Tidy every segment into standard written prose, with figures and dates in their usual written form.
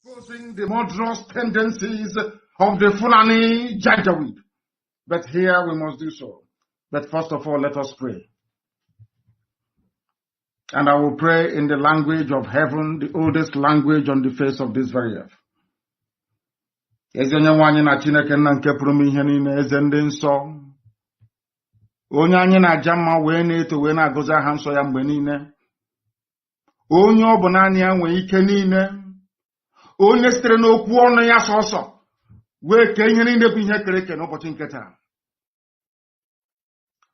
exposing the murderous tendencies of the Fulani Janjaweed. But here we must do so. But first of all, let us pray. And I will pray in the language of heaven, the oldest language on the face of this very earth. Eze onye nwe anyị na Chineke nna nke pụrụ m ihe niile, eze ndị nsọ, onye anyị na-aja mma wee na-eto wee na-agọzi aha nsọ ya mgbe niile, onye ọ bụ naanị ya nwee ike niile, onye sitere n'okwu ọnụ ya sọsọ wee kee ihe niile bụ ihe kere eke n'ụbọchị nke taa,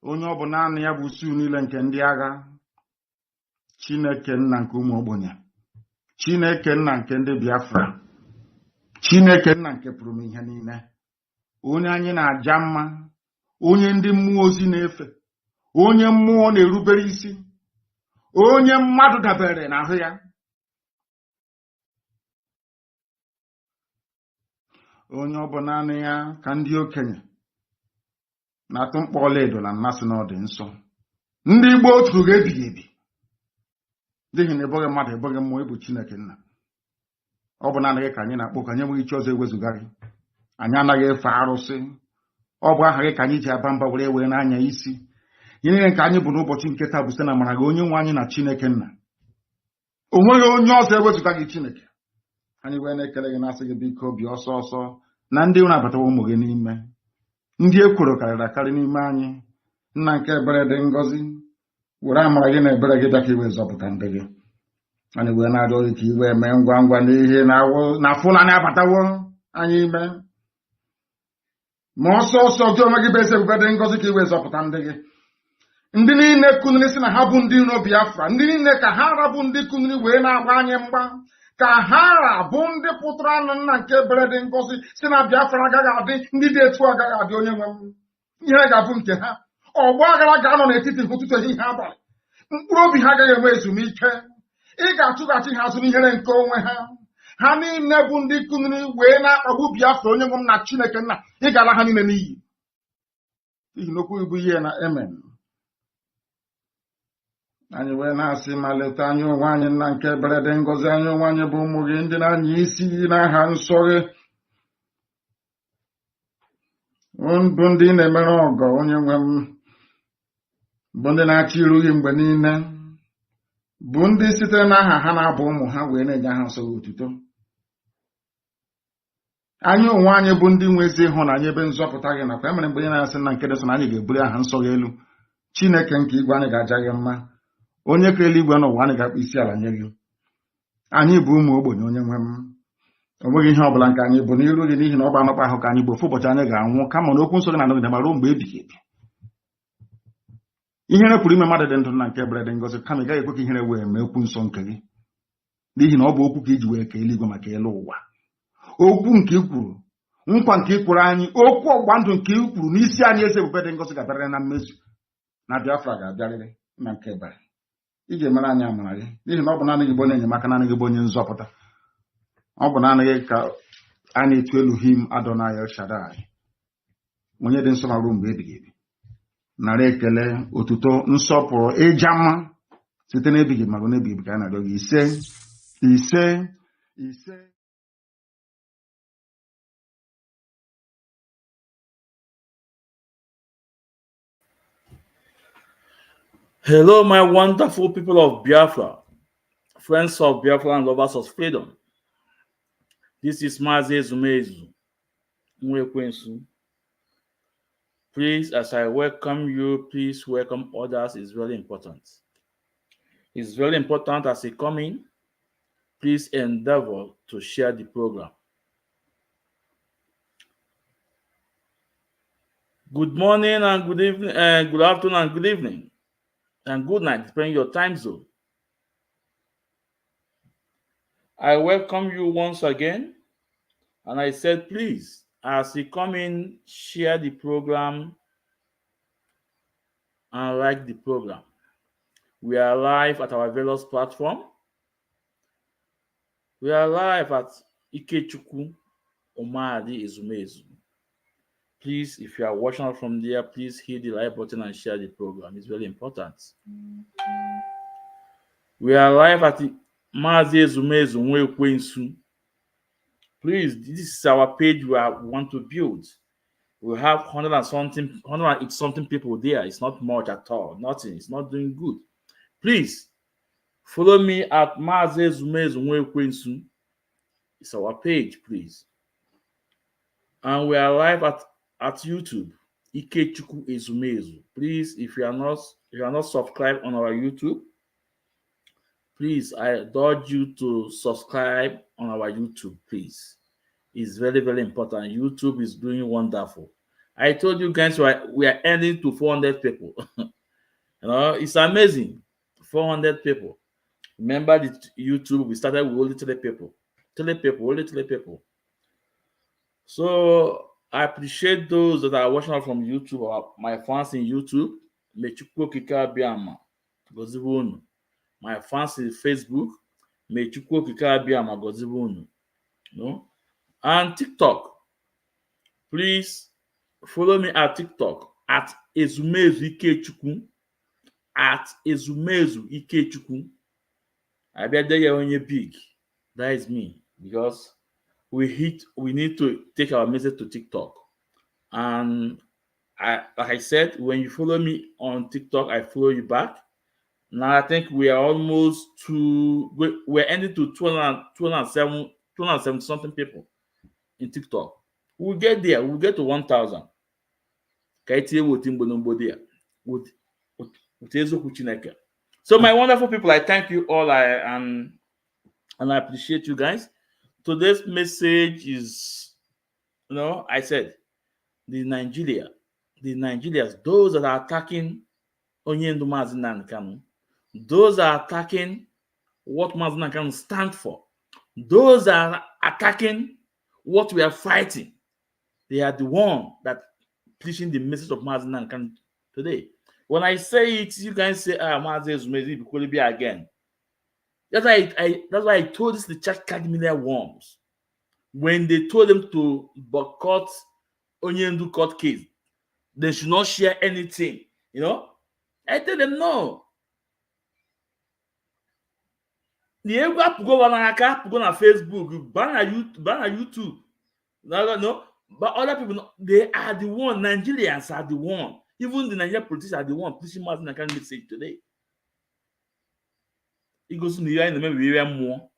onye ọ bụ naanị ya bụ usu niile nke ndị agha, Chineke nna nke ụmụ ogbenye, Chineke nna nke ndị Biafra, Chineke nna nke pụrụ m ihe niile, onye anyị na-aja mma, onye ndị mmụọ ozi na-efe, onye mmụọ na-erubere isi, onye mmadụ dabere n'ahụ ya, onye ọ bụ naanị ya ka ndị okenye na-atụ mkpọ ọlaedo na mmasị n'ọdị nsọ. Ndị Igbo otu ga-ebighị ebi, n'ihi na eboghị mmadụ eboghị mmụọ, ịbụ Chineke nna. Ọ bụ naanị gị ka anyị na-akpọ, ka anyị enweghị iche ọzọ ewezụga gị. Anyị anaghị efe arụsị. Ọ bụ aha gị ka anyị ji aba mba were n'anya isi. Ihe niile nke anyị bụ n'ụbọchị nke taa bụ site na amara gị, onye nwe anyị na Chineke nna. O nweghị onye ọzọ ewezụga gị Chineke. Anyị wee na-ekele gị, na-asị gị biko obi ọsọ ọsọ na ndị na-abatawa ụmụ gị n'ime, ndị ekworo karịrị akarị n'ime anyị. Nna nke ebere dị ngọzi, were amara gị na ebere gị bịa ka iwe zọpụta ndị gị. Anyị wee na-arịọ gị ka iwe mee ngwa ngwa n'ihe na Fulani abatawo anyị ime, ma ọsọ ọsọ gị onwe gị bụ eze ebube dị ngọzi ka iwe zọpụta ndị gị. Ndị niile kuniri si na ha bụ ndị iro Biafra, ndị niile ka ha rabụ ndị kuniri wee na-agba anyị mgba, ka ha rabụ ndị pụtara anụ nna nke ebere dị ngọzi si na Biafra agaghị adị, ndị dị etu agaghị adị. Onye nwe m, ihe ga-abụ nke ha. Ọgba aghara ga-anọ n'etiti ụtụtụ ehihie abalị, mkpụrụ obi ha agaghị enwe ezumike. Ị ga-achụghachi ha azụ n'ihere nke onwe ha. Ha niile bụ ndị kuniri wee na-akpagbu Biafra. Onye nwe m na Chineke nna, ị ga-ala ha niile n'iyi, n'ihi n'okwu ibu ihe na amen. Anyị wee na-asị, ma leta anyị onwe anyị nna nke ebere dị ngọzi, anyị onwe anyị bụ ụmụ gị, ndị na-anya isi n'aha nsọ gị, bụ ndị na-emere ọgọ. Onye nwe m, bụ ndị na-achị iru gị mgbe niile, bụ ndị sitere n'aha ha na-abụ ụmụ ha wee na-enye aha nsọ gị otuto. Anyị onwe anyị bụ ndị nwe ezi ịhụnanya ebe nzọpụta gị nakwa emere mgbe onye na-asị na nke dị sọ na anyị ga-ebuli aha nsọ gị elu. Chineke nke igwe, anyị ga-aja gị mma. Onye kere eluigwe n'ụwa, anyị ga-akpọ isi ala nye gị. Anyị bụ ụmụ ogbenye. Onye nwe m, o nweghị ihe ọbụla nke anyị bụ n'iru gị, n'ihi na ọ bụ anọkpa ahụ ka anyị bụ. Ofu ụbọchị anyị ga-anwụ, kama na okwu nsọ gị na-anọgide ma ruo mgbe ebighị ebi. Ihere pụrụ ime mmadụ dị ndụ na nke ebere dị ngọzi, kama ị gaghị ekwe ka ihere wee mee okwu nsọ nke gị, n'ihi na ọ bụ okwu ka iji wee kee eluigwe maka elu ụwa. Okwu nke i kwuru, nkwa nke i kwuru anyị, okwu ọgba ndụ nke i kwuru n'isi anyị, eze ebube dị ngọzi, ga-abịarịrị na mmezu, na Biafra ga-abịarịrị na nke ebere. Ị ga-emere anyị amara gị, n'ihi na ọ bụ naanị gị bụ onye enyemaka, naanị gị bụ onye nzọpụta. Ọ bụ naanị gị ka a na-etu Elohim Adonai El Shaddai, onye dị nsọ ma ruo mgbe ebighị ebi. Nara ekele, otuto, nsọpụrụ, ịja mma site n'ebighị ma ruo n'ebighị ebi ka anyị na-arịọ gị. Ise ise ise. Hello, my wonderful people of Biafra, friends of Biafra and lovers of freedom. This is Mazi Ezumezu. Please, as I welcome you, please welcome others. It's very important. It's very important as you come in, please endeavor to share the program. Good morning and good evening, good afternoon and good evening, and good night, depending on your time zone. I welcome you once again, and I said, please, as you come in, share the program and like the program. We are live at our various platform. We are live at Ikechukwu Omadi Ezumezu. Please, if you are watching out from there, please hit the like button and share the program. It's very important. We are live at Mazi Ezumezu Nwekwensu Please, this is our page we want to build. We have 100 and something people there. It's not much at all. Nothing. It's not doing good. Please follow me at Mazi Zumezunwekwensu. It's our page, please. And we are live at YouTube. Ikechukwu Ezumezu. Please, if you are not subscribed on our YouTube, please, I urge you to subscribe on our YouTube, please. It's very, very important. YouTube is doing wonderful. I told you guys we are ending to 400 people. It's amazing. 400 people. Remember the YouTube, we started with only 3 people. 3 people, only 3 people. So I appreciate those that are watching out from YouTube, or my fans in YouTube. Mechukwu Okike Abiama gozibe unu. My fans in Facebook. Mechukwu Okike Abiama gozibe unu. And TikTok. Please follow me at TikTok at Ezumezu Ikechukwu. At Ezumezu Ikechukwu. I bet they are only big. That is me, because we need to take our message to TikTok. And like I said, when you follow me on TikTok, I follow you back. Now I think we are almost we're ending to 270 something people in TikTok. We'll get there. We'll get to 1,000. So my wonderful people, I thank you all, and I appreciate you guys. Today's message is, I said, the Nigerians, those that are attacking Onyendu Mazi Nnamdi Kanu, those are attacking what Mazi Nnamdi Kanu stand for, those are attacking what we are fighting. They are the one that preaching the message of Mazi Nnamdi Kanu today. When I say it, you guys say, Mazi Ezumezi will be again. That's why I told this the church cardinal worms when they told them to boycott Onyendu court case. They should not share anything. I tell them no. The ego go on Facebook, ban YouTube. No. But other people, they are the one. Nigerians are the one. Even the Nigerian politicians are the one pushing Mazi Nnamdi Kanu message today. It goes to Nigeria in the maybe more.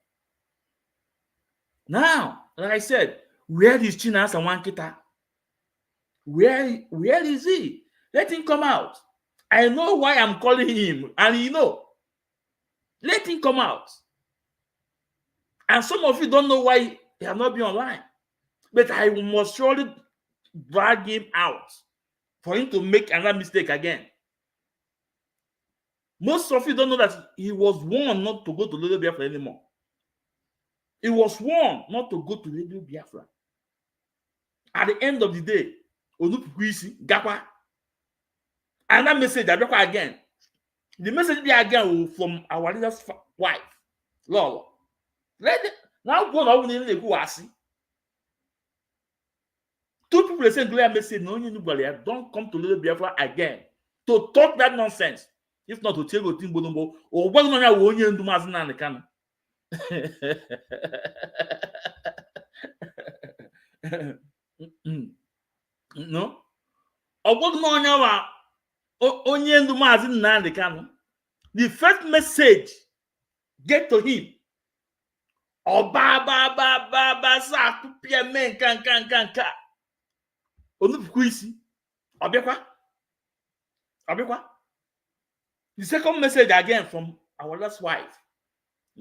Now, like I said, where is Chinas and Wankita? Where is he? Let him come out. I know why I'm calling him, and let him come out. And some of you don't know why he has not been online. But I must surely drag him out for him to make another mistake again. Most of you don't know that he was warned not to go to Radio Biafra anymore. He was warned not to go to Radio Biafra. At the end of the day, Onupukwisi, Gapa, and that message again. The message again from our leader's wife, Lolo. Now go on in the Guasi. 2 people send clear message, no, don't come to Radio Biafra again to talk that nonsense. If not to tell you Timbolombo or what on your own to Mazi Nnamdi Kanu. No? Or what on your Onyendu Mazi Nnamdi Kanu. The first message get to him. Oh, ba sa kupia men kan. Onupukwisi. Obiekwa. The second message again from our last wife.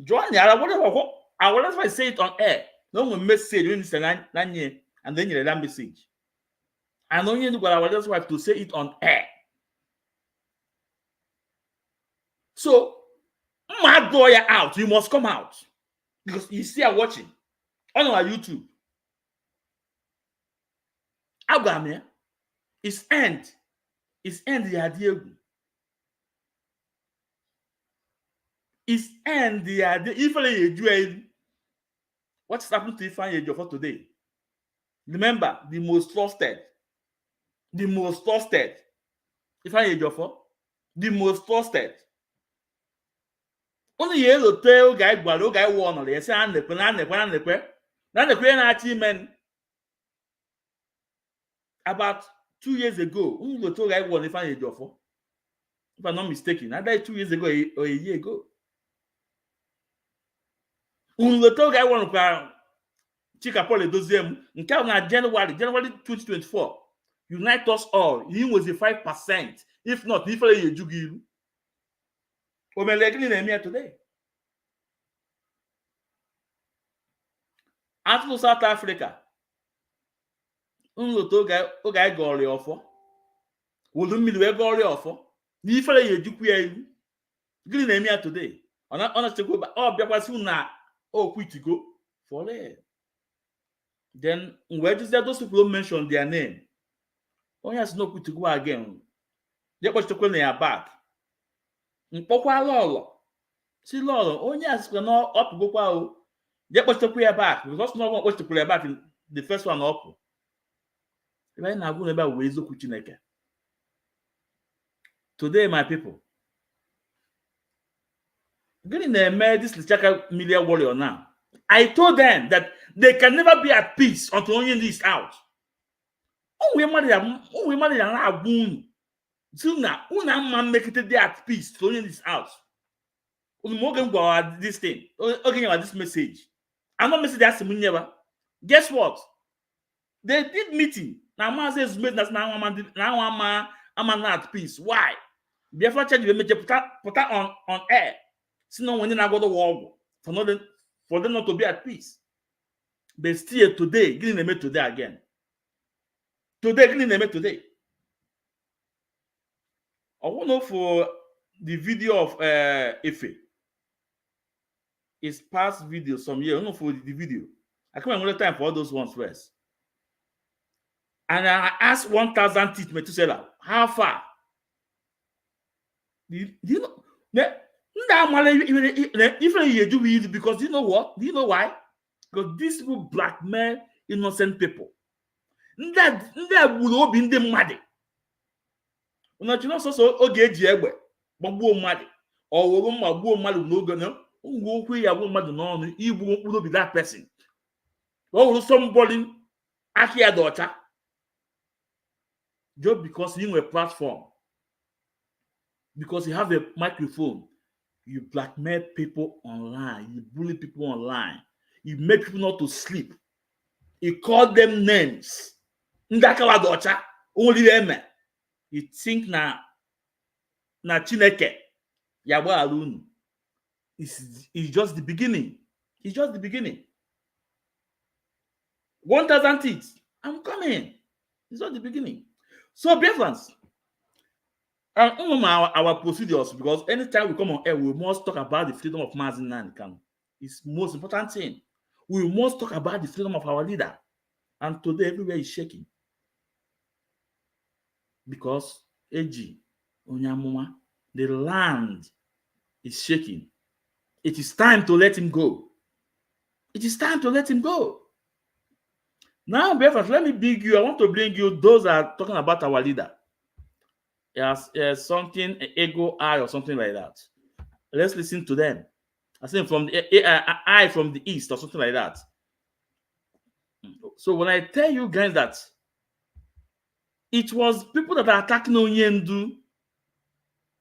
Join our last wife say it on air. No message when it's and then you read that message. And only look at our last wife to say it on air. So, my lawyer out. You must come out. Because you see her watching on our YouTube. Agamia is end. It's end the idea. It's end the idea. If what's happened to Ifeanyi Ejiofor today? Remember, the most trusted. Ifeanyi Ejiofor, the most trusted. Only yellow tail guy, guy won. They say, Now the Korean achievement about 2 years ago. If I'm not mistaken, I died 2 years ago or a year ago. Guy one Chika Paul Edoziem, in January 2024. Unite us all. He was a 5%. If not, if you do today. After South Africa, guy gori ofo. Would mmiri gori ofo. If you do green emia today. Honestly, go back. Oh, Biakwasi na quit to go for it. Then where does those people mention their name? Oh, yes, no quit to go again. They watch to call their back. Mpokwa lolo. See lolo. Oh, yes, we're not up go kwa. They watch to clear back because no one watch to clear back in the first one up. Right now, go never ways of kuchineke. Today, my people. Getting this Lichaka media warrior now. I told them that they can never be at peace until onion is out. Oh, we married a wound. Sooner, man make it there at peace to onion is out. This thing. Okay, about this message. I'm not message that never. Guess what? They did meeting. Now, man says, now I'm not at peace. Why? Therefore, change the put that on air. See, no, when I go to war for them not to be at peace. But still today, getting them today again. Getting them today. I want to know for the video of Ife. It's past video some year. I don't know for the video. I can't remember the time for all those ones first. And I asked 1,000 teeth to say that. How far? Do you know? Even you do it because you know what? Do you know why? Because these people blackmail innocent people. That will be in the muddy. Not you know so okay, Jebwe, but go muddy. Or we won't go mad no gonna go where I won't mad no, you won't be that person. Or somebody actually a daughter. Just because you have a platform, because you have a microphone, you blackmail people online, you bully people online, you make people not to sleep, you call them names. Ndakawa daughter, only them. You think na Chineke, Yabo alone. It's just the beginning. It's just the beginning. 1,000 teeth. I'm coming. It's just the beginning. So, friends, our procedures, because anytime we come on air, we must talk about the freedom of Mazi Nnamdi Kanu. It's the most important thing. We must talk about the freedom of our leader. And today, everywhere is shaking. Because AG, Onyamuma, the land is shaking. It is time to let him go. It is time to let him go. Now, Belfast, let me bring you. I want to bring you those that are talking about our leader. Yes, something, ego eye or something like that. Let's listen to them. I think from the eye from the east or something like that. So when I tell you guys that it was people that are attacking Onyendu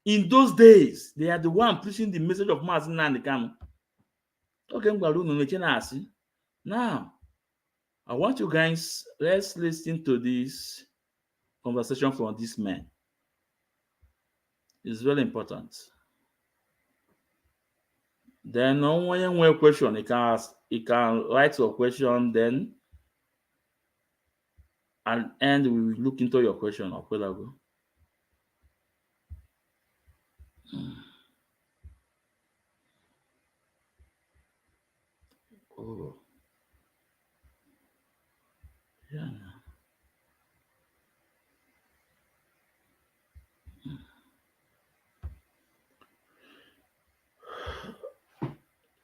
in those days, they are the one preaching the message of Mazi Nnamdi Kanu. Okay, now I want you guys, let's listen to this conversation from this man. It's very important. Then when you have a question, you can write your question then, and we will look into your question. Oh, yeah.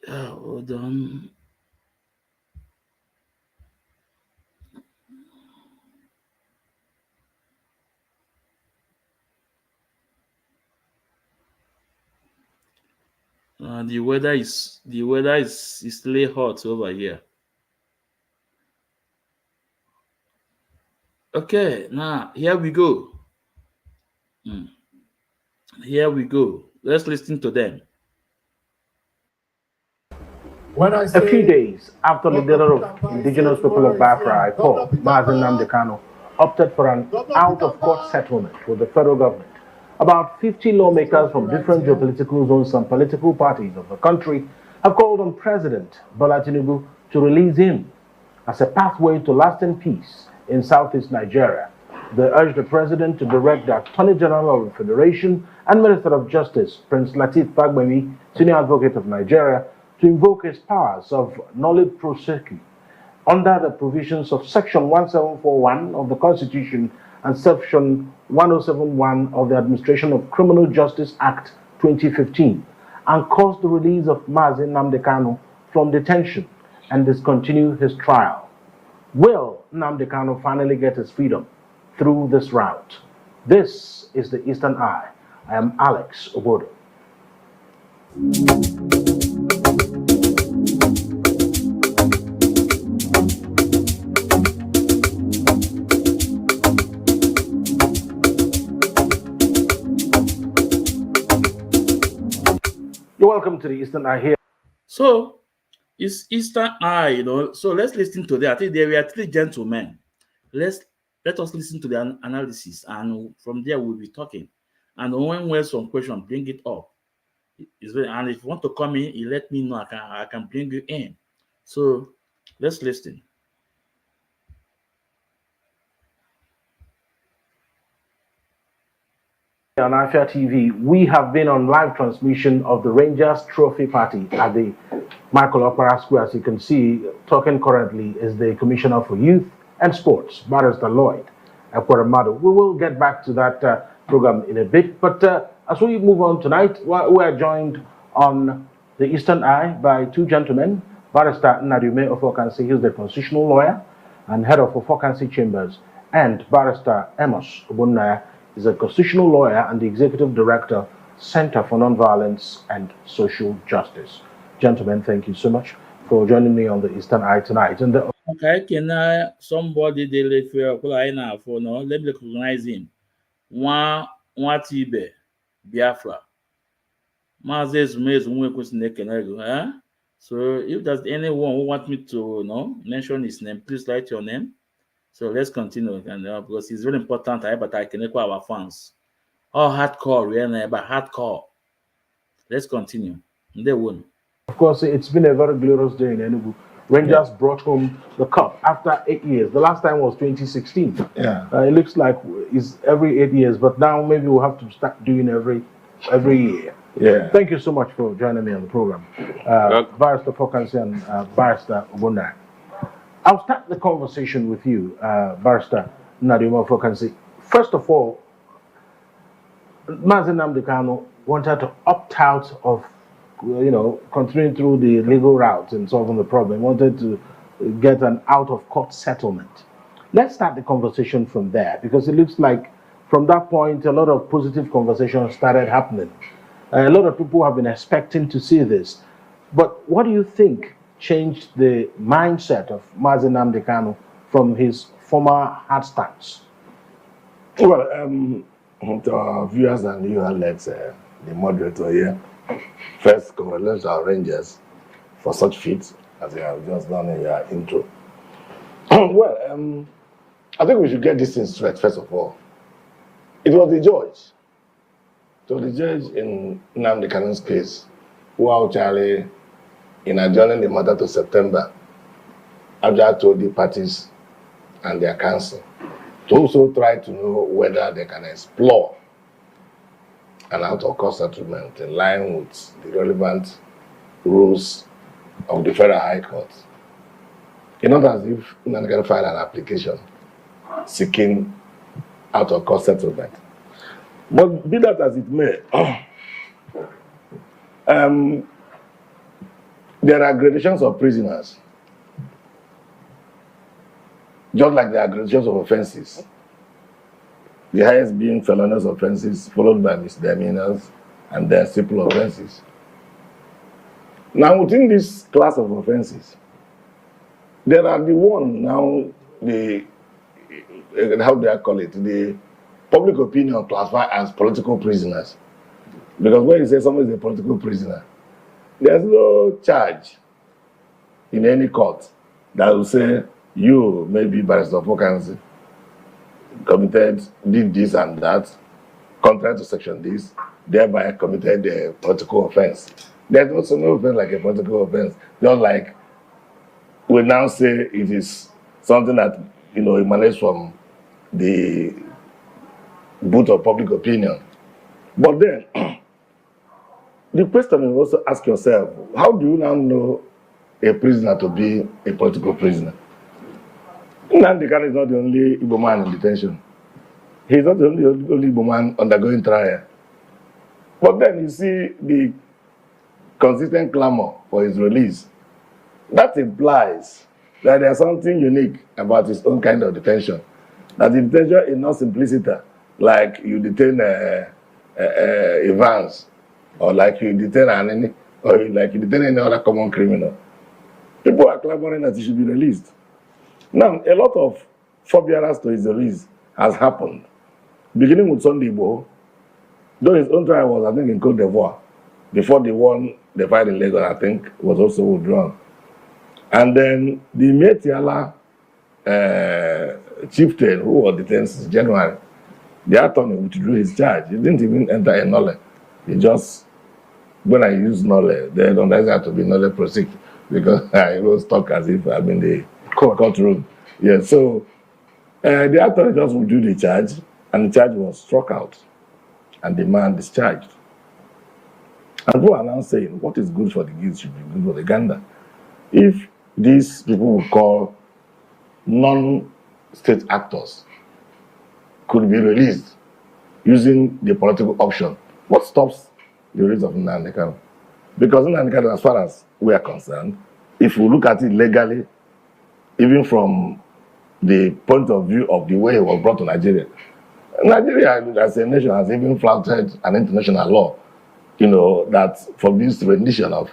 Yeah, hold on. The weather is still hot over here. Okay, now here we go. Here we go. Let's listen to them. A few days after the leader of indigenous people of Biafra, I called Mazi Nnamdi Kanu, opted for an out-of-court settlement with the federal government. About 50 lawmakers from different geopolitical zones and political parties of the country have called on President Bola Tinubu to release him as a pathway to lasting peace in southeast Nigeria. They urged the president to direct the Attorney General of the Federation and Minister of Justice, Prince Lateef Fagbemi, Senior Advocate of Nigeria, to invoke his powers of nolle prosequi under the provisions of Section 1741 of the Constitution and Section 1071 of the Administration of Criminal Justice Act 2015 and cause the release of Mazi Nnamdi Kanu from detention and discontinue his trial. Will Nnamdi Kanu finally get his freedom through this route? This is the Eastern Eye. I am Alex Obodo. You're welcome to the Eastern Eye here. So, it's Eastern Eye, So let's listen to that. I think they were three gentlemen. Let us listen to the analysis, and from there we'll be talking. And when there's some question, bring it up. And if you want to come in, you let me know. I can bring you in. So let's listen. On Afia TV, we have been on live transmission of the Rangers Trophy Party at the Michael Okpara Square. As you can see, talking currently is the Commissioner for Youth and Sports, Barrister Lloyd Ekweremadu. We will get back to that program in a bit, but as we move on tonight, we are joined on the Eastern Eye by two gentlemen, Barrister Nnadi Ofokansi, who's the constitutional lawyer and head of Ofokansi Chambers, and Barrister Amos Ogbonnaya is a constitutional lawyer and the executive director, Center for Nonviolence and Social Justice. Gentlemen, thank you so much for joining me on the Eastern Eye tonight. And okay, can somebody they let me recognize him. One Tibe Biafra. Mazi So if there's anyone who wants me to mention his name, please write your name. So let's continue, and because it's very important. But I can echo our fans. All hardcore, but hardcore. Let's continue. They won. Of course, it's been a very glorious day in Enugu. Rangers brought home the cup after 8 years. The last time was 2016. Yeah. It looks like it's every 8 years, but now maybe we'll have to start doing every year. Yeah. Thank you so much for joining me on the program, Barrister Fokansi and Barrister Ogbonnaya. I'll start the conversation with you, Barrister Nnadi Fokansi. First of all, Mazi Nnamdi Kanu wanted to opt out of, continuing through the legal route and solving the problem. He wanted to get an out-of-court settlement. Let's start the conversation from there, because it looks like from that point, a lot of positive conversations started happening. A lot of people have been expecting to see this. But what do you think changed the mindset of Mazi Nnamdi Kanu from his former hard stance? Well, to our viewers and you, Alex, the moderator here, first, congratulations to our Rangers for such feats as you have just done in your intro. Well, I think we should get this thing straight, first of all. It was the judge. So the judge in Nnamdi Kanu's case, who actually, in adjourning the matter to September, actually told the parties and their counsel to also try to know whether they can explore an out-of-court settlement in line with the relevant rules of the Federal High Court. It's not as if Nnamdi Kanu filed an application seeking out-of-court settlement. But be that as it may, there are gradations of prisoners, just like there are gradations of offenses. The highest being felonious offenses, followed by misdemeanors, and then simple offenses. Now, within this class of offenses, there are the one now, the how do I call it? The public opinion classified as political prisoners. Because when you say someone is a political prisoner, there's no charge in any court that will say you, maybe Barrister Fokansi, did this and that, contrary to section this, thereby committed a political offense. There's also no offense like a political offense. Just like we now say it is something that emanates from the boot of public opinion. But then the question you also ask yourself, how do you now know a prisoner to be a political prisoner? Nnamdi Kanu is not the only Igbo man in detention. He's not the only Igbo man undergoing trial. But then you see the consistent clamor for his release. That implies that there's something unique about his own kind of detention. That the detention is not simplicity, like you detain Evans, or like you detain Anini, or like you detain any other common criminal. People are clamoring that he should be released. Now, a lot of forbearance to his release has happened, beginning with Sunday Igboho, though his own trial was, I think, in Côte d'Ivoire, before the one they filed in Lagos, I think, was also withdrawn. And then the Metiala chieftain, who was detained since January, the attorney withdrew his charge. He didn't even enter a nolle. He just, when I use nolle, they don't have to be nolle proseq, because I was stuck as if I'm in the courtroom. Yeah, so the attorney just withdrew the charge, and the charge was struck out, and the man discharged. And people are now saying, what is good for the geese should be good for the gander. If these people we call non-state actors could be released using the political option, what stops the release of Nnamdi Kanu? Because Nnamdi Kanu, as far as we are concerned, if we look at it legally, even from the point of view of the way he was brought to Nigeria, Nigeria as a nation has even flouted an international law, that forbids rendition of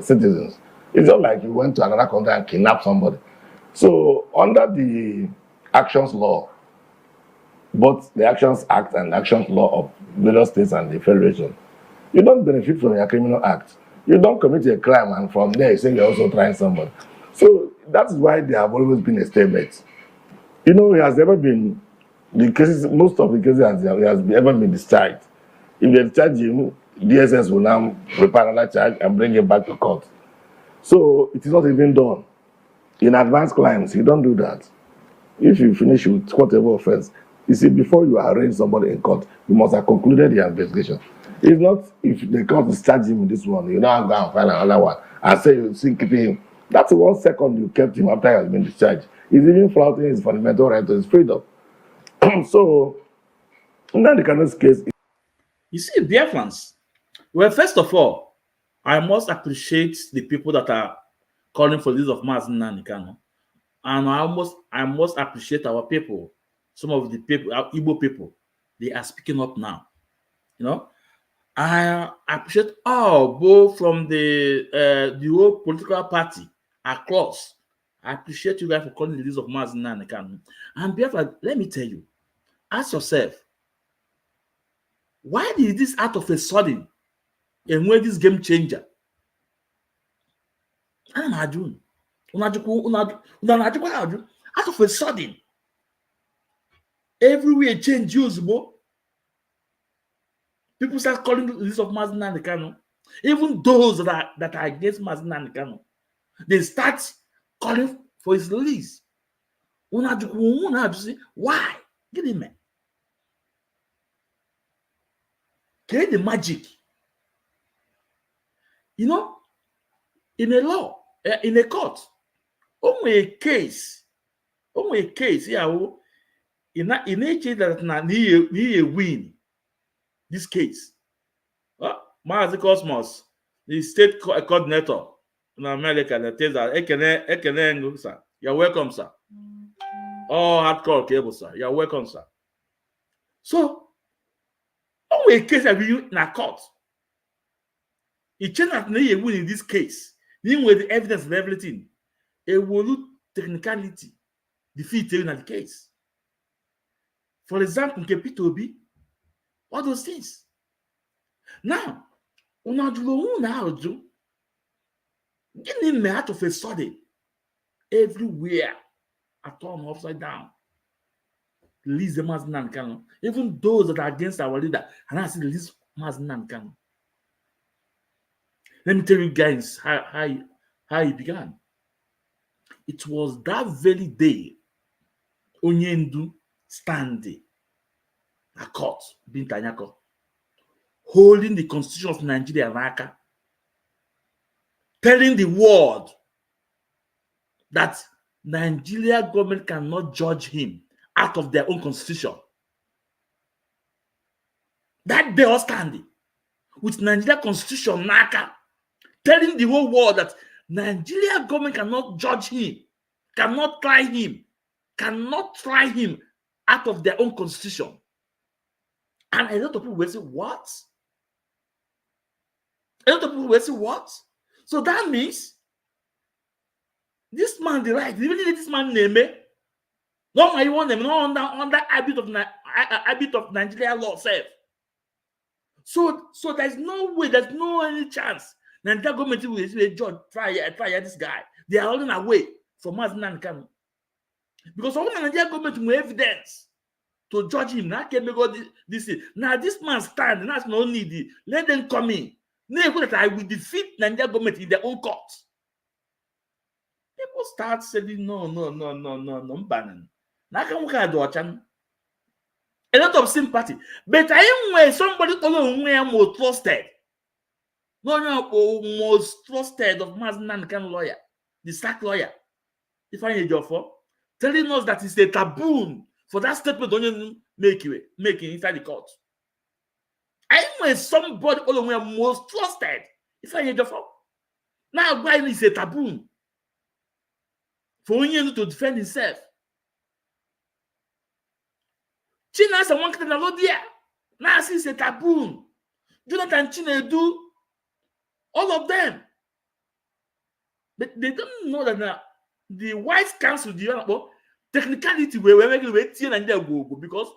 citizens. It's not like you went to another country and kidnapped somebody. So under the Actions Law, both the Actions Act and Actions Law of various states and the Federation, you don't benefit from your criminal act. You don't commit a crime and from there you say you're also trying somebody. So that's why there have always been a stalemate. It has never been, most of the cases has ever been discharged. If they discharge him, DSS will now prepare another charge and bring him back to court. So it is not even done. In advanced crimes, you don't do that. If you finish with whatever offense, you see, before you arraign somebody in court, you must have concluded the investigation. It's not if the court discharge him in this one, you now go and file another one and say you still keeping him. That's 1 second you kept him after he has been discharged. He's even flouting his fundamental right to his freedom. So, in Nnamdi Kanu's case, you see, Biafrans. Well, first of all, I must appreciate the people that are calling for this of Mazi Nnamdi Kanu. And I must appreciate our people. Some of the people, our Igbo people, they are speaking up now. I appreciate all, both from the whole political party across. I appreciate you guys for calling the list of Mazi Nnamdi Kanu. And Biafra, let me tell you, ask yourself, why did this out of a sudden and when this game changer? I'm not doing. Out of a sudden, everywhere change usable. People start calling the list of Mazi Nnamdi Kanu. Even those that are against Mazi Nnamdi Kanu, they start calling for his release. Why? Get him, man. Get the magic. In a law, in a court, only a case, yeah, in a case that he win this case. Mazi Cosmos, the state coordinator in America, that tells that, sir, you're welcome, sir. Oh, hardcore cable, sir, you're welcome, sir. So, only a case that we in a court. It changed that he win in this case. Even with the evidence and everything, it will look technicality defeat in the case. For example, Peter Obi, all those things. Now, getting me out of a sudden, everywhere, I turn upside down. Release the Mazi Nnamdi Kanu. Even those that are against our leader, and I say release Mazi Nnamdi Kanu. Let me tell you guys how it began. It was that very day, Onyendu standing at court, Bintanyako, holding the Constitution of Nigeria, Raka, telling the world that Nigeria government cannot judge him out of their own constitution. That day was standing with Nigeria constitution, Naka, telling the whole world that Nigeria government cannot judge him, cannot try him out of their own constitution. And a lot of people will say, what? A lot of people will say, what? So that means this man, the right, even if this man name it, no, I want them not under habit of Nigeria law self. So there's no way, there's no any chance Nigeria government will say, judge, try this guy. They are running away from Mazi Nnamdi Kanu. Because all the Nigeria government will evidence to judge him. Now can go this. Now this man stand, that's no need. Let them come in. That I will defeat Nigeria government in their own court. People start saying no, banning. Now can we do a lot of sympathy, but I am where somebody most trusted. No, most trusted of Mazi Nnamdi Kanu lawyer, the SAC lawyer, if I need your for telling us that it's a taboo for that statement don't make it inside the court. I am where somebody most trusted, if I need your for. Now why is a taboo for him to defend himself? China someone can know there. Now it's a taboo. Jonathan Chinedu, all of them. But they don't know that the White Council, the technicality we're and go because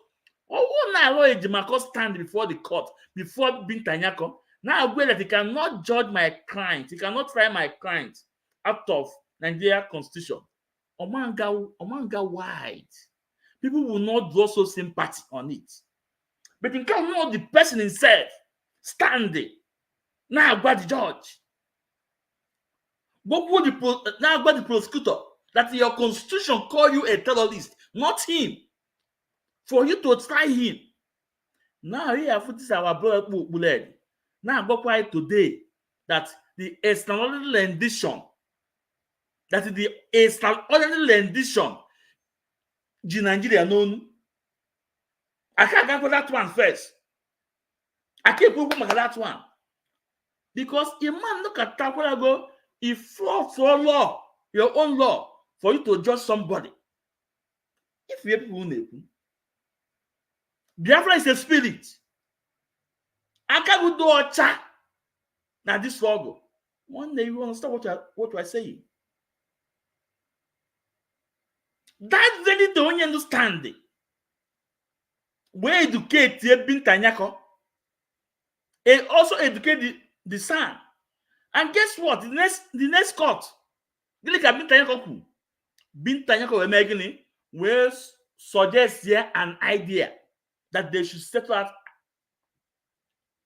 now stand before the court, before Bintanyako. Now aware that he cannot judge my client, he cannot try my client out of Nigeria Constitution. Omanga wide. People will not draw so sympathy on it. But you can't know the person himself standing. Now about the judge. But now about the prosecutor that your constitution call you a terrorist, not him. For you to try him. Now here this our brother bullet. Now about why today that the extraordinary rendition, that is the extraordinary rendition Nigeria known. I can't go for that one first. I can't go for that one. Because a man look at that when I go, if for law, your own law, for you to judge somebody. If you people know, Biafra is a spirit. I can't do a chat. Now this struggle. One day you understand what we're saying. That very don't understand it. We educate Bintanyako and also educate the son. And guess what? The next court, look at Bintanyako. Bintanyako will making it will suggest here an idea that they should settle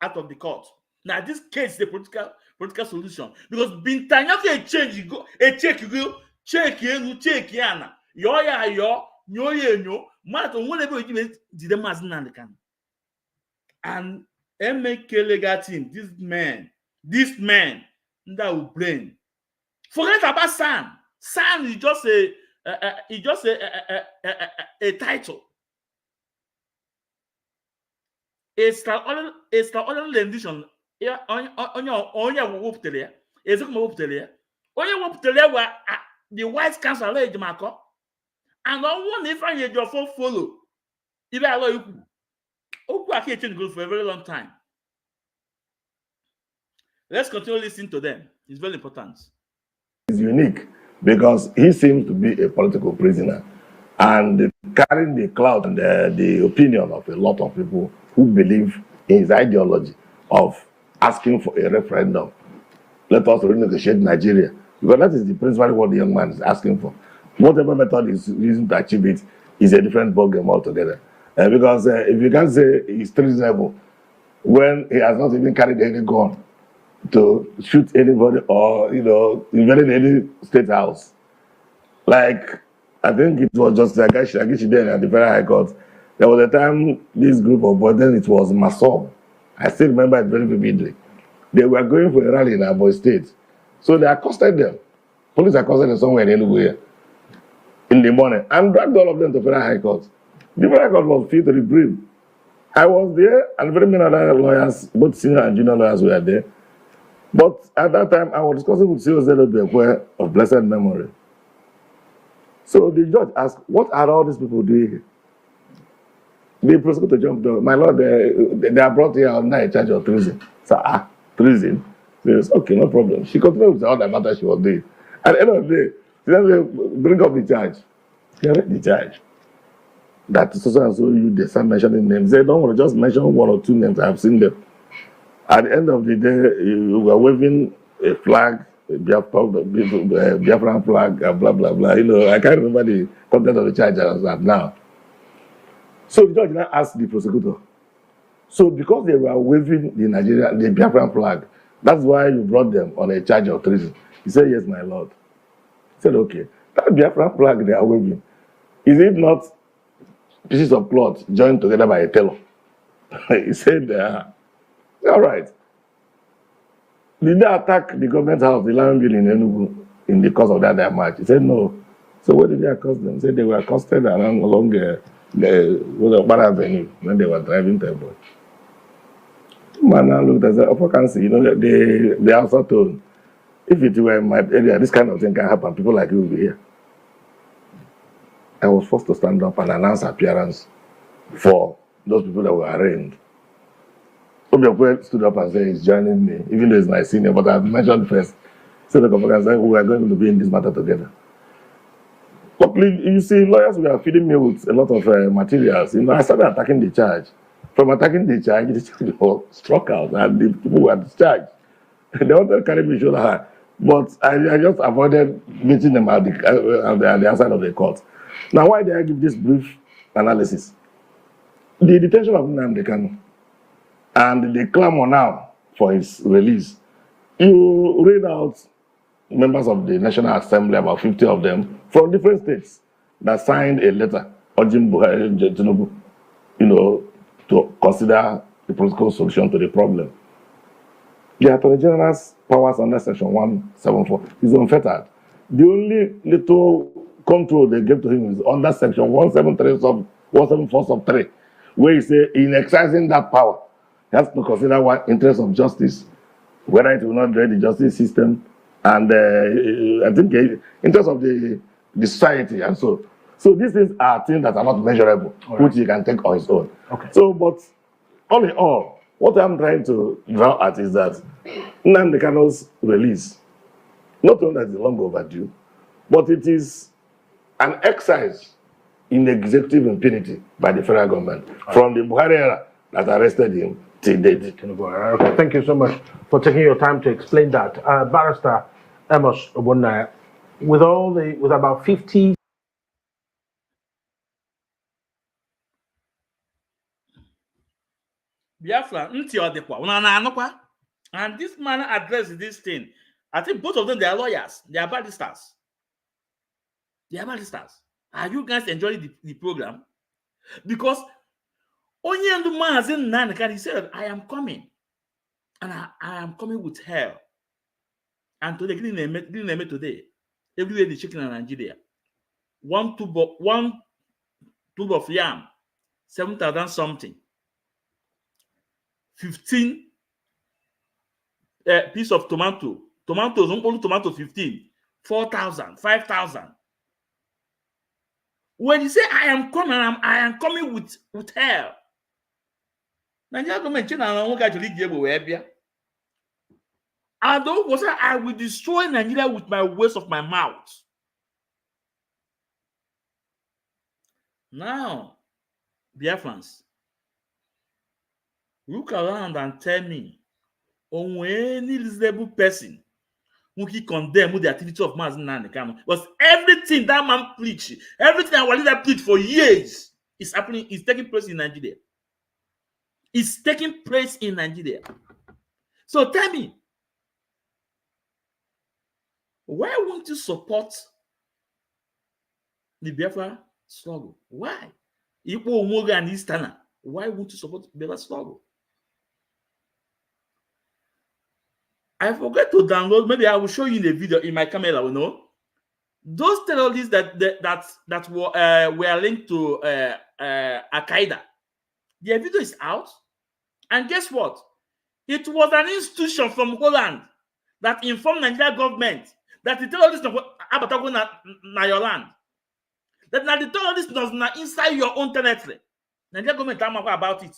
out of the court. Now this case is the political solution because Bintanyako a check yana. Yo, matter whatever you did the Mazi Nnamdi Kanu. And MK legal team, this man that will brain. Forget about San. San is just a title. Extraordinary rendition. On your whoop there. Is it whoop there? On your whoop there were the White Council age marker. And I want if I need your phone follow. If I allow you, I can't change good for a very long time. Let's continue listening to them. It's very important. It's unique because he seems to be a political prisoner. and carrying the clout and the opinion of a lot of people who believe in his ideology of asking for a referendum. Let us renegotiate Nigeria, because that is the principal what the young man is asking for. Whatever method is using to achieve it is a different ballgame altogether. Because if you can't say he's treasonable when he has not even carried any gun to shoot anybody or, you know, invaded any state house. Like, I think it was just Agashi then at the Federal High Court. There was a time this group of boys, then it was Masom. I still remember it very vividly. They were going for a rally in Abo State. So they accosted them. Police accosted them somewhere in Enugu in the morning and dragged all of them to Federal High Court. The Federal High Court was filled to the brim. I was there, and very many other lawyers, both senior and junior lawyers, were there. But at that time, I was discussing with CEO Zelobekwe of blessed memory. So the judge asked, what are all these people doing here? The prosecutor jumped up. My lord, they are brought here on a charge of treason. So, treason? He says, okay, no problem. She continued with all the matter she was doing. At the end of the day, she then bring up the charge. He read the charge. That so and so you they start mentioning names. They don't want to just mention one or two names. I have seen them. At the end of the day, you were waving a flag, a Biafran flag, blah blah blah. You know, I can't remember the content of the charge as that now. So the judge now asked the prosecutor. So because they were waving the Biafran flag, that's why you brought them on a charge of treason. He said, yes, my lord. He said, okay, that Biafran flag they are waving, is it not pieces of cloth joined together by a tailor? He said, all right. Did they attack the government house, the land building in Enugu, in the course of that march? He said, no. So what did they accost them? He said they were accosted along the Bar Avenue when they were driving temple. Man now looked and said, I can see, you know, they also told, if it were in my area, this kind of thing can happen. People like you will be here. I was forced to stand up and announce appearance for those people that were arraigned. Obiakwe stood up and said he's joining me, even though he's my senior, but I've mentioned first. So the government said we are going to be in this matter together. But you see, lawyers were feeding me with a lot of materials. You know, I started attacking the charge. From attacking the charge was struck out and the people were discharged. They wanted to carry me shoulder high. But I just avoided meeting them at the outside of the court. Now, why did I give this brief analysis? The detention of Nnamdi Kanu and the clamor now for his release. You read out members of the National Assembly, about 50 of them, from different states, that signed a letter urging Tinubu, you know, to consider the political solution to the problem. The Attorney General's powers under Section 174 is unfettered. The only little control they gave to him is under Section 174 sub 3, where he says in exercising that power, he has to consider what interest of justice, whether it will not drain the justice system, and I think interest of the society, and so. So these things are things that are not measurable, right, which he can take on his own. Okay. So, but all in all, what I'm trying to draw at is that Nnamdi Kanu's release, not only is it long overdue, but it is an exercise in executive impunity by the federal government, right, from the Buhari era that arrested him till date. Okay, thank you so much for taking your time to explain that. Barrister Amos Obunaya, with about 50. Biafra, and this man addressed this thing. I think both of them, they are lawyers, they are barristers. Are you guys enjoying the program? Because only the Mazi Nnamdi Kanu, he said, I am coming. And I am coming with hell. And today, didn't name it today. Everywhere the chicken in Nigeria. One tube of yam, 7,000 something. 15 piece of tomatoes, only tomato 15, 4,000, 5,000. When you say I am coming, I am coming with hell. Nigeria government I will destroy Nigeria with my words of my mouth. Now, Biafrans, look around and tell me, on any reasonable person who can condemn the activity of Mazi Nnamdi Kanu, because everything that man preach, everything our leader preach for years is happening, is taking place in Nigeria. It's taking place in Nigeria. So tell me, why won't you support the Biafra struggle? Why? Igbo, Umoga, and Easterner, why won't you support the Biafra struggle? I forgot to download. Maybe I will show you in the video in my camera. You know, those terrorists that were linked to Al Qaeda. Their video is out, and guess what? It was an institution from Holland that informed Nigeria government that the terrorists are na your land. That now the terrorists does not inside your own territory. Nigeria government don't know about it.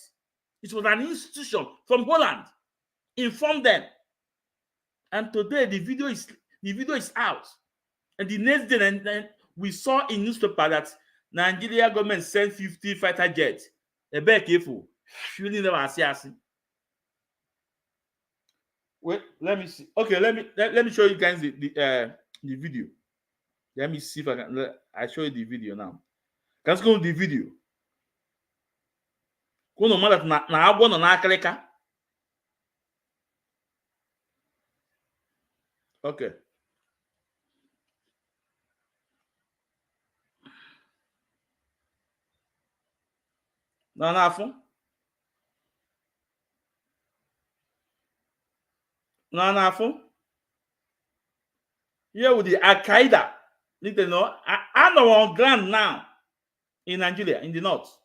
It was an institution from Holland informed them. And today the video is out. And the next day, then we saw in newspaper that Nigeria government sent 50 fighter jets. Be careful. Shooting them as Wait, let me see. Okay, let me show you guys the video. Let me see if I show you the video now. Let's go to the video. Kuno mala na agwo no na akaleka. Okay. No, na afọ. Here with the Al Qaeda. You know, I know on ground now in Nigeria, in the north.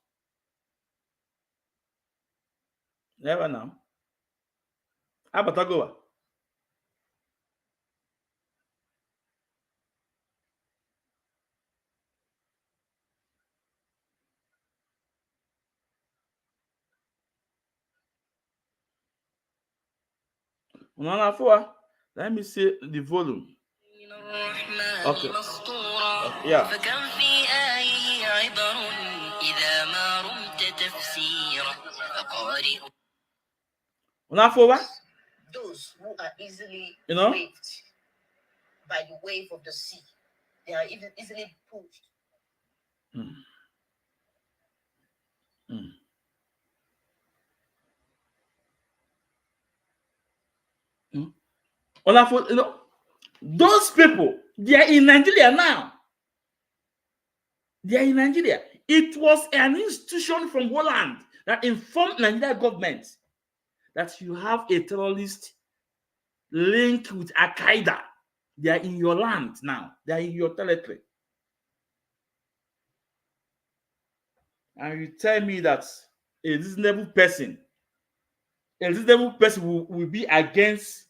Never now. Abatagoa. Let me see the volume. Okay. Yeah. Those who are easily waved by the wave of the sea, they are even easily pushed. You know, those people, they are in Nigeria now. They are in Nigeria. It was an institution from Holland that informed Nigeria government that you have a terrorist linked with Al Qaeda. They are in your land now. They are in your territory. And you tell me that a reasonable person will be against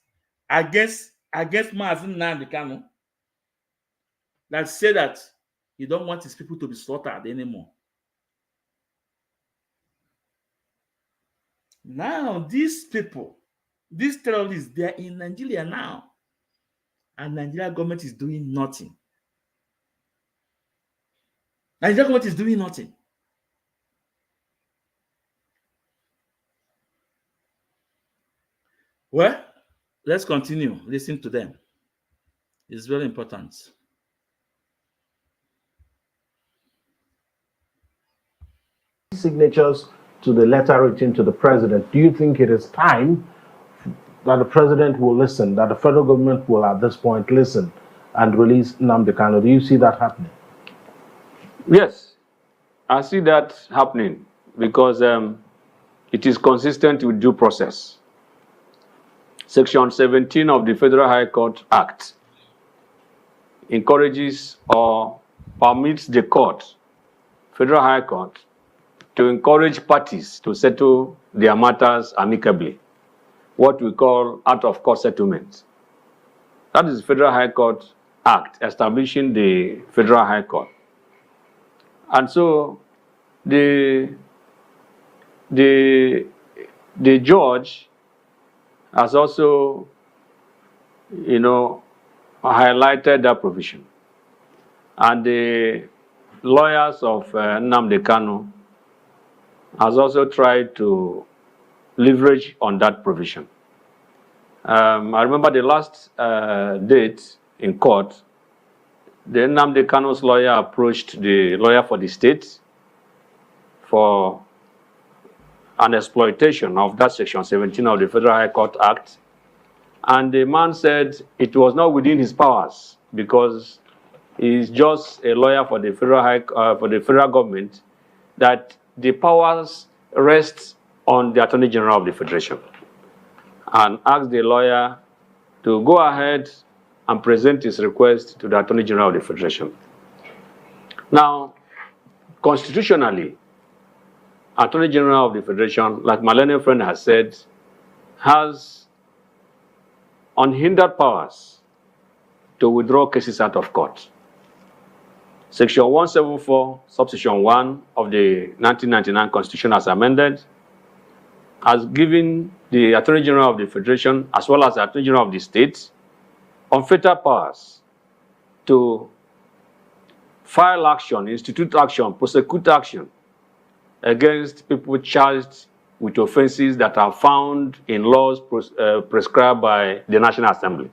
Mazi Nnamdi Kanu, that say that he don't want his people to be slaughtered anymore. Now, these people, these terrorists, they are in Nigeria now. And Nigeria government is doing nothing. Nigeria government is doing nothing. Well, let's continue listening to them. It's very important. Signatures to the letter written to the president. Do you think it is time that the president will listen, that the federal government will at this point listen and release Nnamdi Kanu? Do you see that happening? Yes, I see that happening because it is consistent with due process. Section 17 of the Federal High Court Act encourages or permits the court, Federal High Court, to encourage parties to settle their matters amicably, what we call out-of-court settlements. That is the Federal High Court Act establishing the Federal High Court. And so the judge has also, highlighted that provision. And the lawyers of Nnamdi Kanu has also tried to leverage on that provision. I remember the last date in court, the Nnamdi Kanu's lawyer approached the lawyer for the state for an exploitation of that section 17 of the Federal High Court Act. And the man said it was not within his powers because he's just a lawyer for the federal government, that the powers rest on the Attorney General of the Federation, and asked the lawyer to go ahead and present his request to the Attorney General of the Federation. Now, constitutionally, Attorney General of the Federation, like my learned friend has said, has unhindered powers to withdraw cases out of court. Section 174, subsection 1 of the 1999 Constitution as amended has given the Attorney General of the Federation, as well as the Attorney General of the state, unfettered powers to file action, institute action, prosecute action against people charged with offenses that are found in laws prescribed by the National Assembly,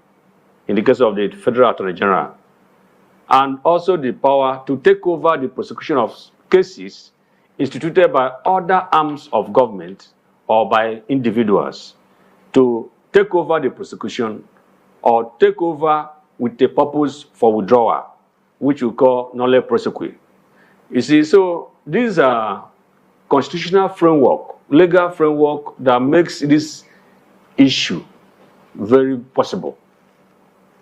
in the case of the Federal Attorney General, and also the power to take over the prosecution of cases instituted by other arms of government or by individuals, to take over the prosecution or take over with a purpose for withdrawal, which we call nolle prosequi. You see, so these are constitutional framework, legal framework that makes this issue very possible.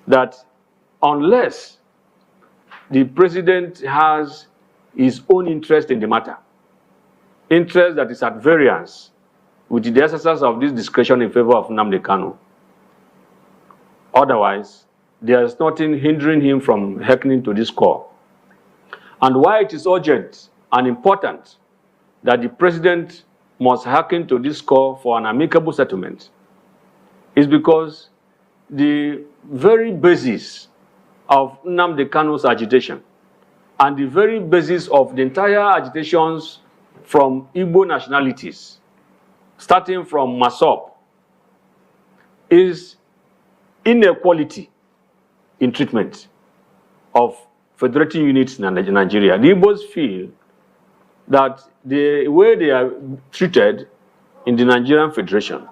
That unless the president has his own interest in the matter, interest that is at variance with the exercise of this discretion in favor of Nnamdi Kanu, otherwise, there is nothing hindering him from hearkening to this call. And why it is urgent and important that the president must hearken to this call for an amicable settlement is because the very basis of Nnamdi Kanu's agitation and the very basis of the entire agitations from Igbo nationalities, starting from Masop, is inequality in treatment of federating units in Nigeria. The Igbos feel that the way they are treated in the Nigerian Federation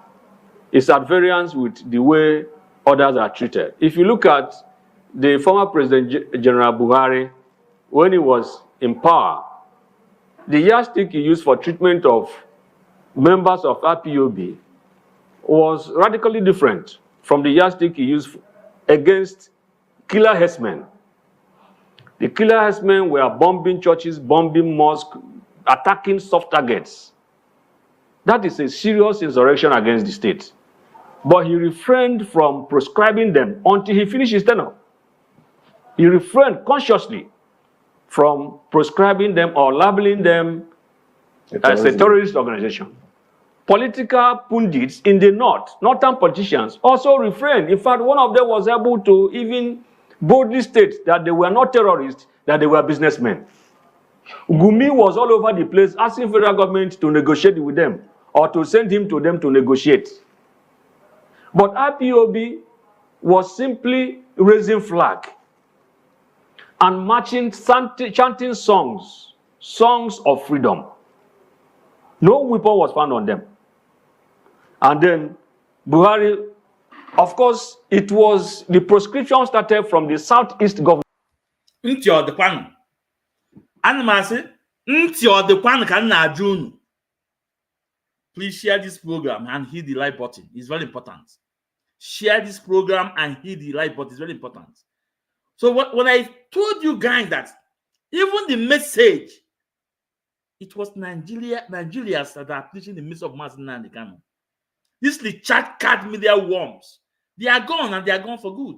is at variance with the way others are treated. If you look at the former President General Buhari, when he was in power, the yardstick he used for treatment of members of IPOB was radically different from the yardstick he used against killer herdsmen. The killer herdsmen were bombing churches, bombing mosques, attacking soft targets. That is a serious insurrection against the state. But he refrained from proscribing them until he finished his tenure. He refrained consciously from proscribing them or labeling them as a terrorist organization. Political pundits in the north, northern politicians, also refrained. In fact, one of them was able to even boldly state that they were not terrorists, that they were businessmen. Gumi was all over the place asking federal government to negotiate with them or to send him to them to negotiate. But IPOB was simply raising flag and marching, chanting songs of freedom. No weapon was found on them. And then Buhari, of course, it was the proscription started from the southeast government. Please share this program and hit the like button. It's very important. Share this program and hit the like button. It's very important. So when I told you guys that even the message, it was Nigerians that are preaching the message of Mazi Nnamdi Kanu. These chat card media worms, they are gone and they are gone for good.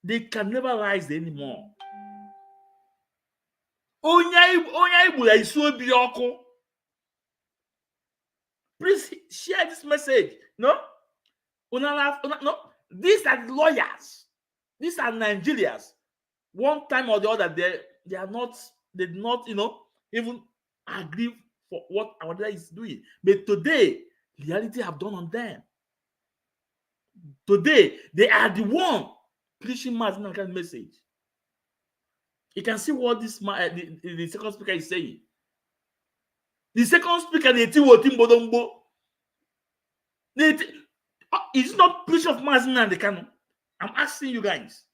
They can never rise anymore. Please share this message. No? These are the lawyers. These are Nigerians. One time or the other, they did not, even agree for what our leader is doing. But today, reality have done on them. Today, they are the one preaching Mazi Nnamdi Kanu's message. You can see what this the second speaker is saying. The second speaker, is not preaching of Mazi Nnamdi Kanu. I'm asking you guys.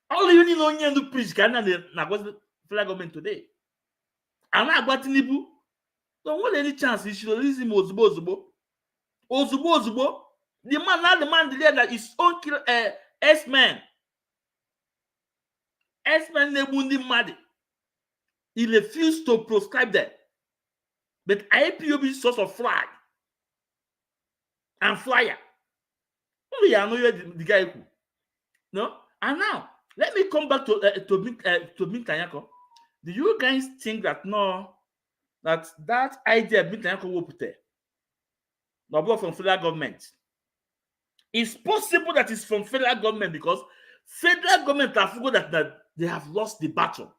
All you need to preach can the federal government today. I'm not about Tinubu. Don't want any chance. You should release him Ozubo. The man declared that his own S-man. S-man Nebundi Madi. He refused to proscribe them. But IPOB source of flag and flyer. Only I know the guy who. No? And now, let me come back to Tanyako. Do you guys think that that idea Tanyako will put there? No, from federal government. It's possible that it's from federal government because federal government have forgot that they have lost the battle.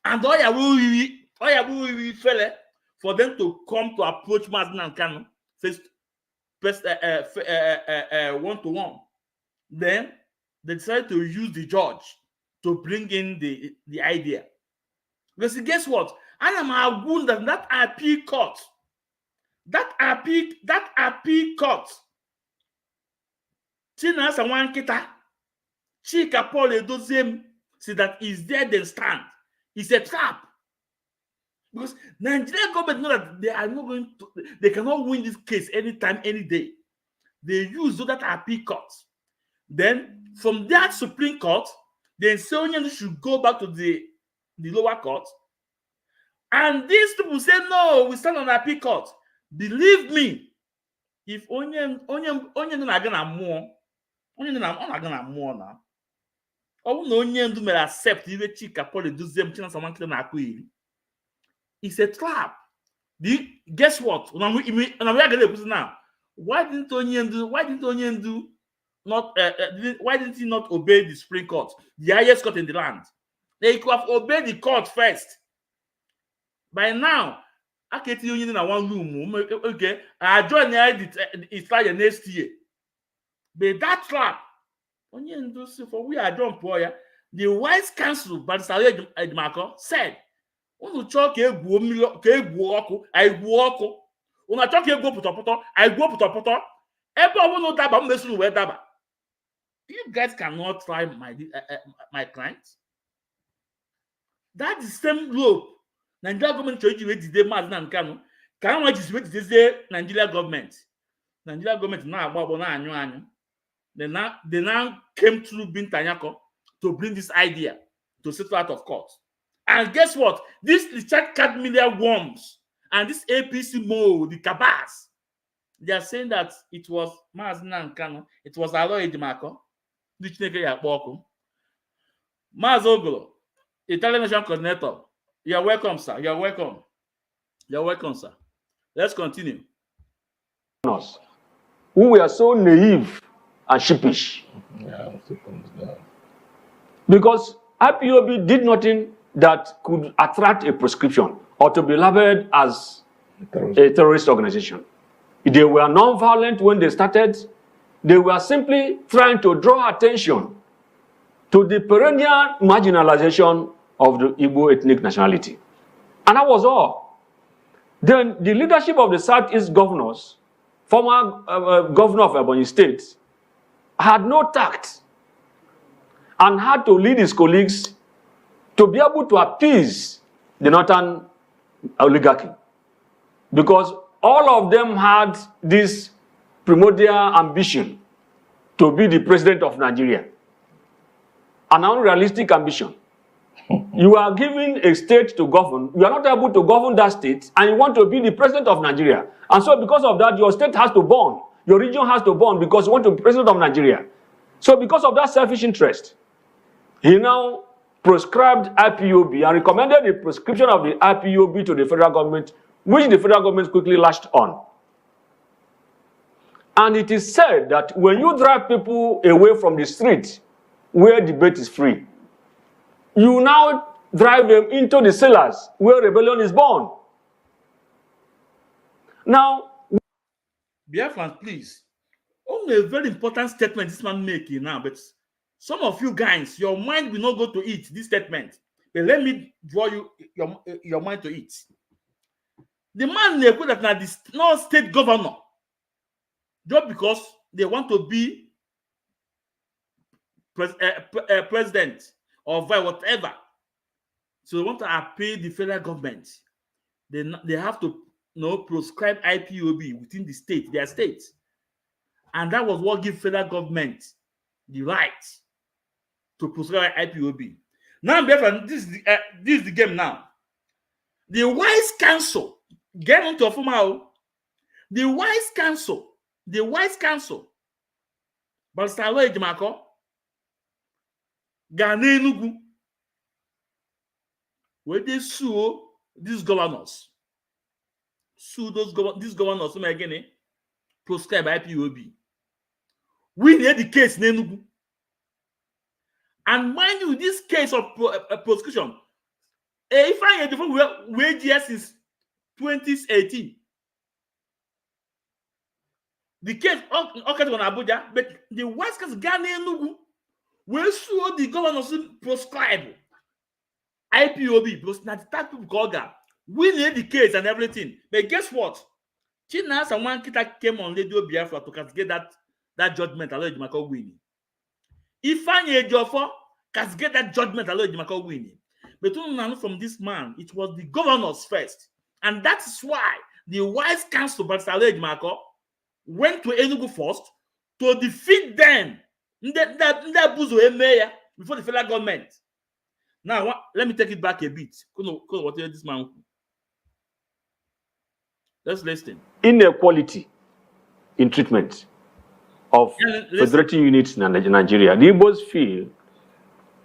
And all you fella for them to come to approach Mazi Nnamdi Kanu one-to-one. Then they decided to use the judge to bring in the idea. Because guess what? I am arguing that appeal court, Tina Sawan Kita, Chika Paul Edoziem, see that is there, then stand. It's a trap. Because Nigerian government know that they are not going to, they cannot win this case anytime, any day. They use that appeal court. Then from that Supreme Court, then Onyem should go back to the lower court. And these people say, no, we stand on appeal court. Believe me, if Onyem not gonna more, Onyem not gonna more now. Oh no, Onyem may accept even Chika Paul do them China someone claim Akui. It's a trap. Guess what? Now why didn't Onyem do not? Why didn't he not obey the Supreme Court, the highest court in the land? They could have obeyed the court first. By now, I can't tell you in one room. Okay, I join the trial next year. But that trap, Onyem do so for we are done poor. The Wise Council, but Edmarco said, "Unu talk I go. Una talk puto. I go puto. Everyone know daba mesu we daba. You guys cannot try my clients. That is the same rope. Nigeria government choose to today Mazi Nnamdi Kanu. Can I just wait to say Nigeria government? Nigeria government now about anyu. They now came through Tanyako to bring this idea to settle out of court. And guess what? This Richard Card Media worms and this APC mode, the cabas, they are saying that it was Mazi Nnamdi Kanu, it was Aloy Edmarco, the Chineke Yakboko. Mazi Ogolo, Italian National Coordinator. You are welcome, sir. You are welcome. You are welcome, sir. Let's continue. Who were so naive and sheepish. Yeah, because IPOB did nothing that could attract a prescription or to be labeled as a terrorist organization. They were non-violent when they started. They were simply trying to draw attention to the perennial marginalization of the Igbo ethnic nationality. And that was all. Then the leadership of the Southeast governors, former governor of Ebonyi State, had no tact and had to lead his colleagues to be able to appease the northern oligarchy. Because all of them had this primordial ambition to be the president of Nigeria. An unrealistic ambition. You are given a state to govern, you are not able to govern that state, and you want to be the president of Nigeria. And so because of that, your state has to burn. Your region has to burn because you want to be president of Nigeria. So because of that selfish interest, he now proscribed IPOB and recommended the prescription of the IPOB to the federal government, which the federal government quickly latched on. And it is said that when you drive people away from the street where debate is free, you now drive them into the cellars where rebellion is born. Now, Biafran, please. Only a very important statement this man making now, but some of you guys, your mind will not go to it, this statement. But let me draw you your mind to it. The man they put that now this no state governor, just because they want to be president or whatever. So they want to appeal the federal government. They have to prescribe IPOB within the state, their state. And that was what gives federal government the right to prescribe IPOB. Now, this is the game now. The wise council, get into a formal. The wise council, but Salo Ejimako, Ghana Enugu, where they sue these governors. These governors, again, prescribe IPOB. We need the case in Enugu. And mind you, this case of prosecution, if I had different wages since 2018, the case occurred on Abuja, but the West Coast Ghana Enugu will sue the governors prescribe IPOB because not the type of Goga. We need the case and everything. But guess what? China and one kita came on Radio Biafra to cascade that judgment. Allow Jimako winning. If I need your for cascade that judgment, allow Jimako winning. But from this man, it was the governors first, and that is why the wise council, but Allow Jimako, went to Enugu first to defeat them. That before the federal government. Now, let me take it back a bit. Whatever this man. Let's listen. Inequality in treatment of federating units in Nigeria. The Igbos feel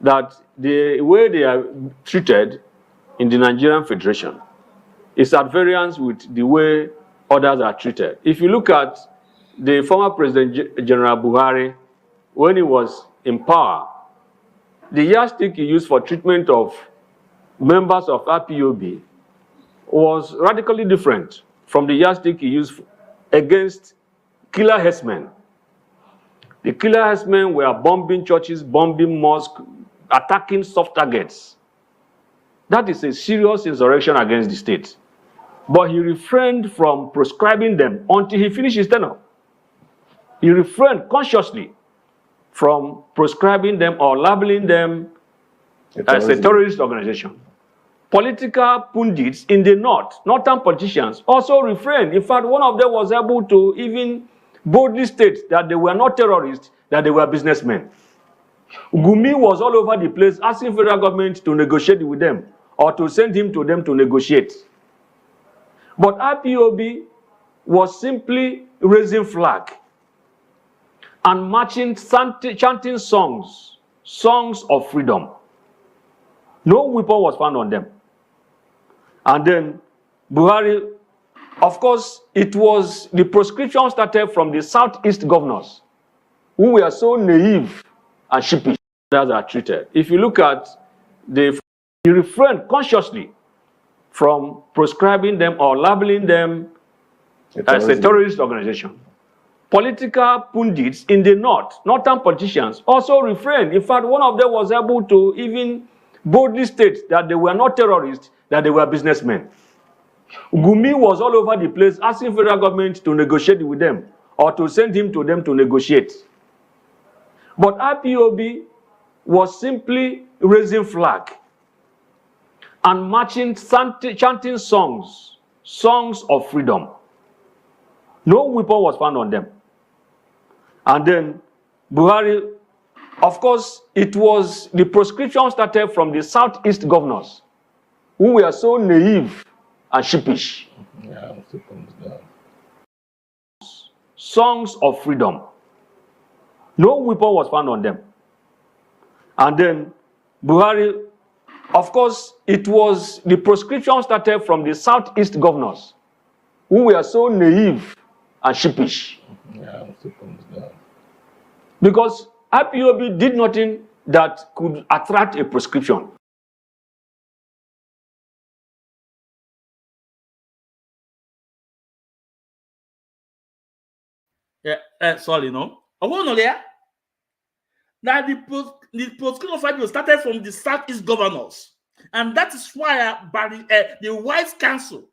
that the way they are treated in the Nigerian Federation is at variance with the way others are treated. If you look at the former President General Buhari, when he was in power, the yardstick he used for treatment of members of IPOB was radically different from the yardstick he used against killer herdsmen. The killer herdsmen were bombing churches, bombing mosques, attacking soft targets. That is a serious insurrection against the state. But he refrained from prescribing them until he finished his tenure. He refrained consciously from prescribing them or labeling them as a terrorist organization. Political pundits in the northern politicians also refrained. In fact, one of them was able to even boldly state that they were not terrorists, that they were businessmen. Gumi was all over the place asking federal government to negotiate with them or to send him to them to negotiate. But IPOB was simply raising flag and marching, chanting songs of freedom. No weapon was found on them. And then Buhari, of course, it was the proscription started from the southeast governors who were so naive and sheepish that are treated. If you look at he refrained consciously from prescribing them or labeling them as a terrorist organization. Political pundits in the northern politicians also refrained. In fact, one of them was able to even boldly state that they were not terrorists, that they were businessmen. Gumi was all over the place asking federal government to negotiate with them or to send him to them to negotiate. But IPOB was simply raising flag and marching, chanting songs of freedom. No weapon was found on them. And then Buhari, of course, it was the proscription started from the southeast governors who were so naive and sheepish. Songs of freedom. No weapon was found on them. And then Buhari, of course, it was the proscription started from the southeast governors who were so naive and sheepish. Yeah, because IPOB did nothing that could attract a prescription. Yeah, sorry, no. I want to know there that the proscription of IPOB started from the Southeast governors, and that is why the White Council,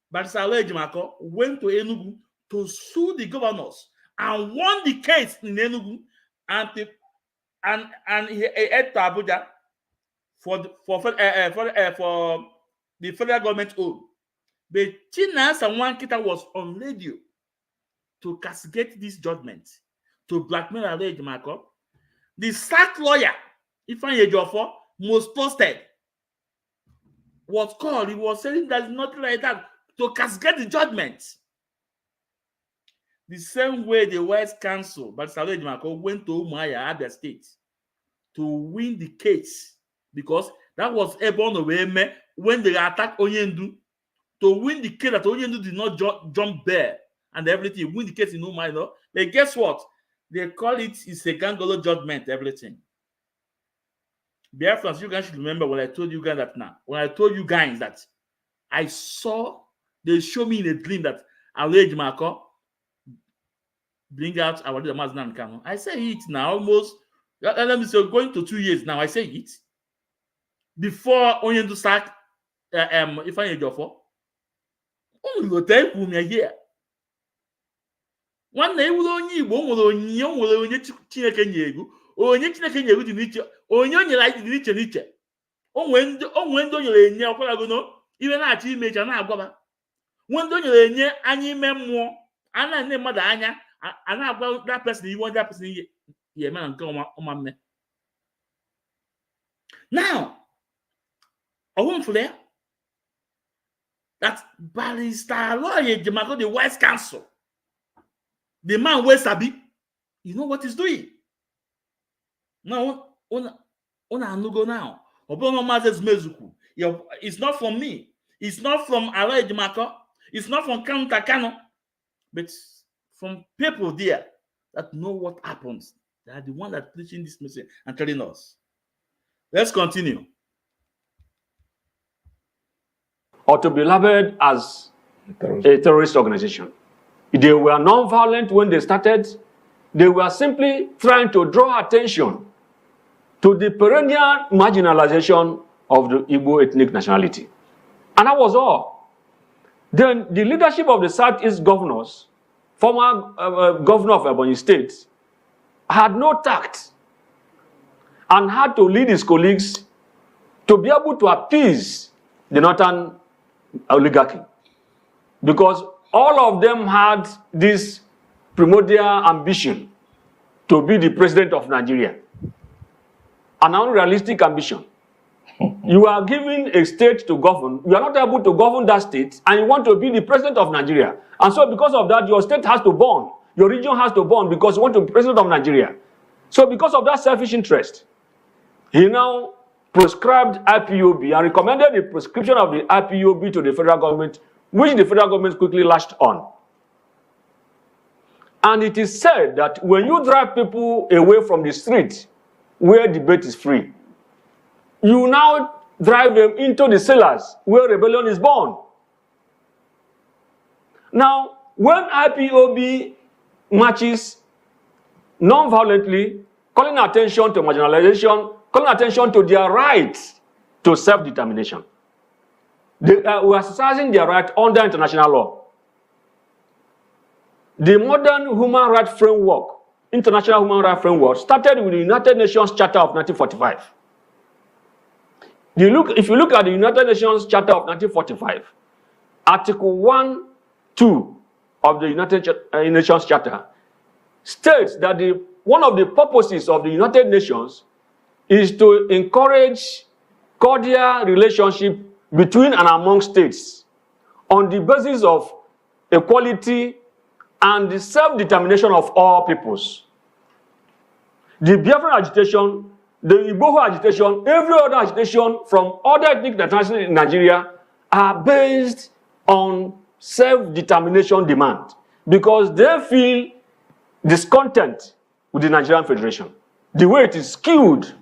Barrister Ejimako, went to Enugu to sue the governors and won the case in Enugu, and he head to Abuja for the federal government own. But Chinas and Wankita was on radio to castigate this judgment, to blackmail Ejimako. The sack lawyer, Ifeanyi Ejiofor, most trusted, was called. He was saying there's nothing like that, to castigate the judgment. The same way the West Council, but Ejimako, went to Umuahia, Abia State, to win the case, because that was Ebon Oweme when they attacked Onyendu, to win the case that Onyendu did not jump there and everything, win the case in Umuahia. No? But guess what? They call it Isegangolo judgment, everything. Biafrans, you guys should remember when I told you guys that now. When I told you guys that I saw, they show me in a dream that Ejimako bring out our leader Nnamdi Kanu. I say it now, almost, let me say, going to 2 years now, I say it. Before Onyendu sack Ifeanyi Ejiofor. Oh, you take me here. One day, we don't need one will only Chineke nyegu. Onye Chineke nyegu di niche. Onye like di niche. When do you nye akwalagono? Even na achi image na agwaba. When do you nye anyi memo? Ana ne mada anya. Ana agwa that person you want that person ye man nke oma me. Now, I want for there that Barrister Ejimako, the Wise Council, the man where Sabi, you know what he's doing. Now, on anugo now. Obono Mazes Mezuku. It's not from me. It's not from Ejimako. It's not from Kanu, but from people there that know what happens. They are the one that preaching this message and telling us. Let's continue. Or to be labeled as a terrorist organization. They were non-violent when they started. They were simply trying to draw attention to the perennial marginalization of the Igbo ethnic nationality. And that was all. Then the leadership of the Southeast governors, former governor of Ebonyi State, had no tact and had to lead his colleagues to be able to appease the northern oligarchy, because all of them had this primordial ambition to be the president of Nigeria, an unrealistic ambition. You are given a state to govern, you are not able to govern that state, and you want to be the president of Nigeria. And so because of that, your state has to burn, your region has to burn, because you want to be president of Nigeria. So because of that selfish interest, he now prescribed IPOB and recommended the prescription of the IPOB to the federal government, which the federal government quickly lashed on. And it is said that when you drive people away from the street where debate is free, you now drive them into the cellars where rebellion is born. Now, when IPOB marches non-violently, calling attention to marginalization, calling attention to their right to self-determination, they were exercising their right under international law. The modern human rights framework, international human rights framework, started with the United Nations Charter of 1945. If you look at the United Nations Charter of 1945, Article 1(2) of the United Nations Charter states that one of the purposes of the United Nations is to encourage cordial relationship between and among states on the basis of equality and the self-determination of all peoples. The Biafran agitation, the Igbo agitation, every other agitation from other ethnic nationalities in Nigeria are based on self-determination demand. because they feel discontent with the Nigerian Federation. The way it is skewed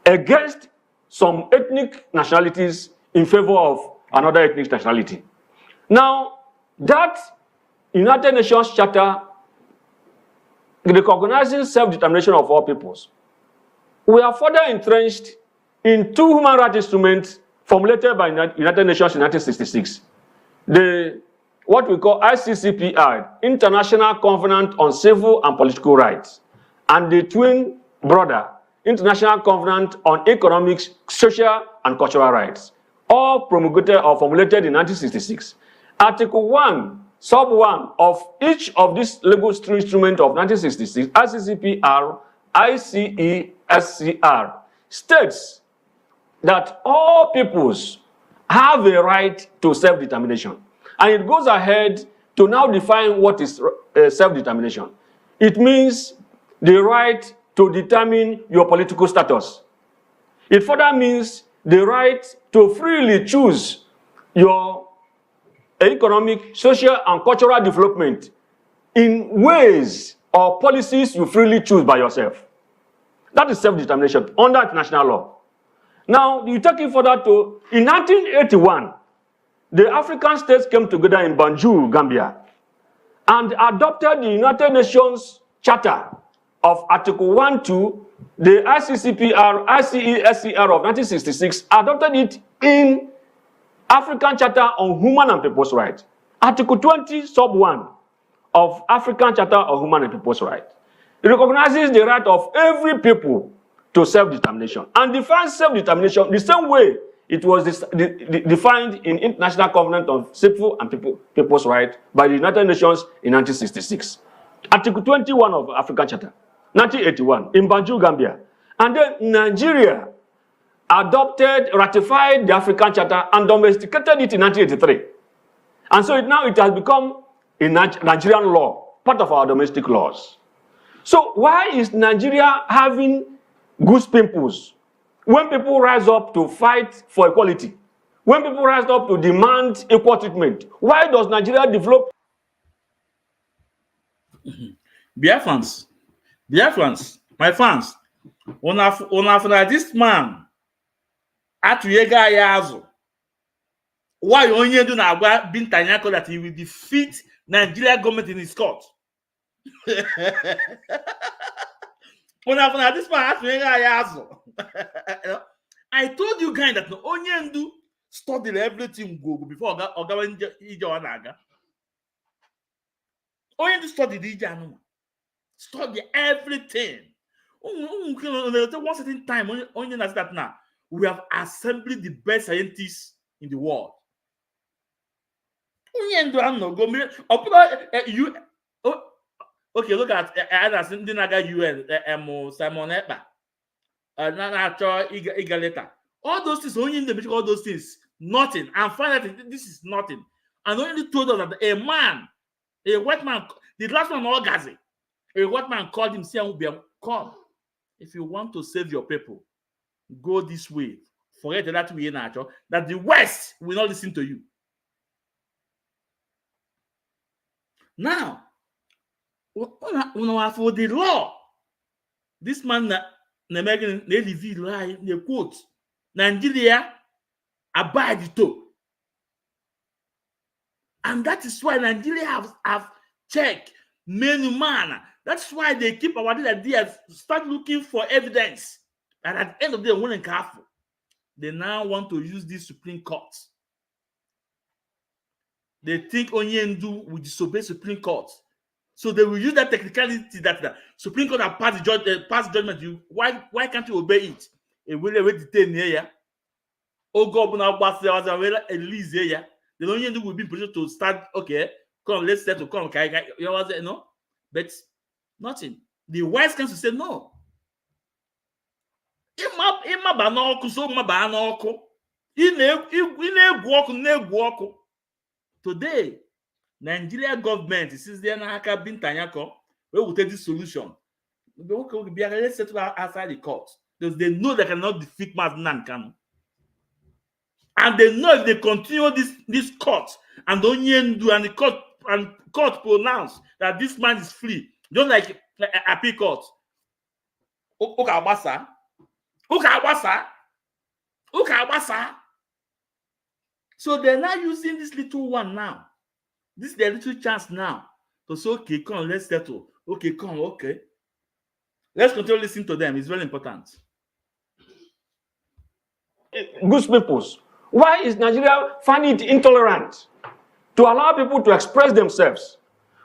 against some ethnic nationalities in favor of another ethnic nationality. Now, that United Nations Charter recognizing self-determination of all peoples, we are further entrenched in two human rights instruments formulated by United Nations in 1966. What we call ICCPR, International Covenant on Civil and Political Rights, and the twin brother, International Covenant on Economic, Social, and Cultural Rights, all promulgated or formulated in 1966. Article 1, Sub 1 of each of these legal instruments of 1966, ICCPR, ICESCR, states that all peoples have a right to self-determination. And it goes ahead to now define what is self-determination. It means the right to determine your political status. It further means the right to freely choose your economic, social, and cultural development in ways or policies you freely choose by yourself. That is self-determination under international law. Now, you take it further to, in 1981, the African states came together in Banjul, Gambia, and adopted the United Nations Charter of Article 1-2, the ICCPR, ICESCR of 1966, adopted it in African Charter on Human and People's Rights. Article 20, Sub 1 of African Charter on Human and People's Rights. It recognizes the right of every people to self-determination and defines self-determination the same way it was defined in International Covenant on Civil and People's Rights by the United Nations in 1966. Article 21 of African Charter, 1981, in Banjul, Gambia. And then Nigeria ratified the African Charter and domesticated it in 1983. And so it has become a Nigerian law, part of our domestic laws. So why is Nigeria having goose pimples when people rise up to fight for equality? When people rise up to demand equal treatment, why does Nigeria develop? Biafrans, my fans, on this man, Atuyega Yazo, why only do not bin Tanyako that he will defeat Nigeria government in his court? This man Atuyega Yazo. I told you guys that Onyendu studied everything before Ogawa Ijawanaga. Onyendu studied Ijanu. Study everything. One certain time, only knows that now we have assembled the best scientists in the world. Okay, look at UN, Simon Epa, Igaleta. All those things, only in the all those things, nothing. And finally, this is nothing. And only told us that a white man, the last one, Orgazi. A white man called him, saying, come. If you want to save your people, go this way. Forget that way, that the West will not listen to you. Now, for the law, this man, they quote, Nigeria abide to. And that is why Nigeria have checked many man. That's why they keep our ideas, start looking for evidence. And at the end of the day, when careful, they now want to use this Supreme Court. They think Onyendu will disobey Supreme Court. So they will use that technicality that the Supreme Court have passed judgment. Why can't you obey it? It will detain here. Oh God, now Elise here. The Onyendu will be in position to start. Okay, come, let's settle. Come, no, but nothing. The wise council said no. Today, Nigeria government since they have been Tanyako, we will take this solution. Let's settle outside the court because they know they cannot defeat Nnamdi Kanu. And they know if they continue this court and Onyendu and the court court pronounce that this man is free, just like appeal court. Ukawasa. So they're now using this little one now. This is their little chance now to say, okay, come, let's settle. Okay, come, okay. Let's continue listening to them. It's very important. Good peoples. Why is Nigeria finding it intolerant to allow people to express themselves,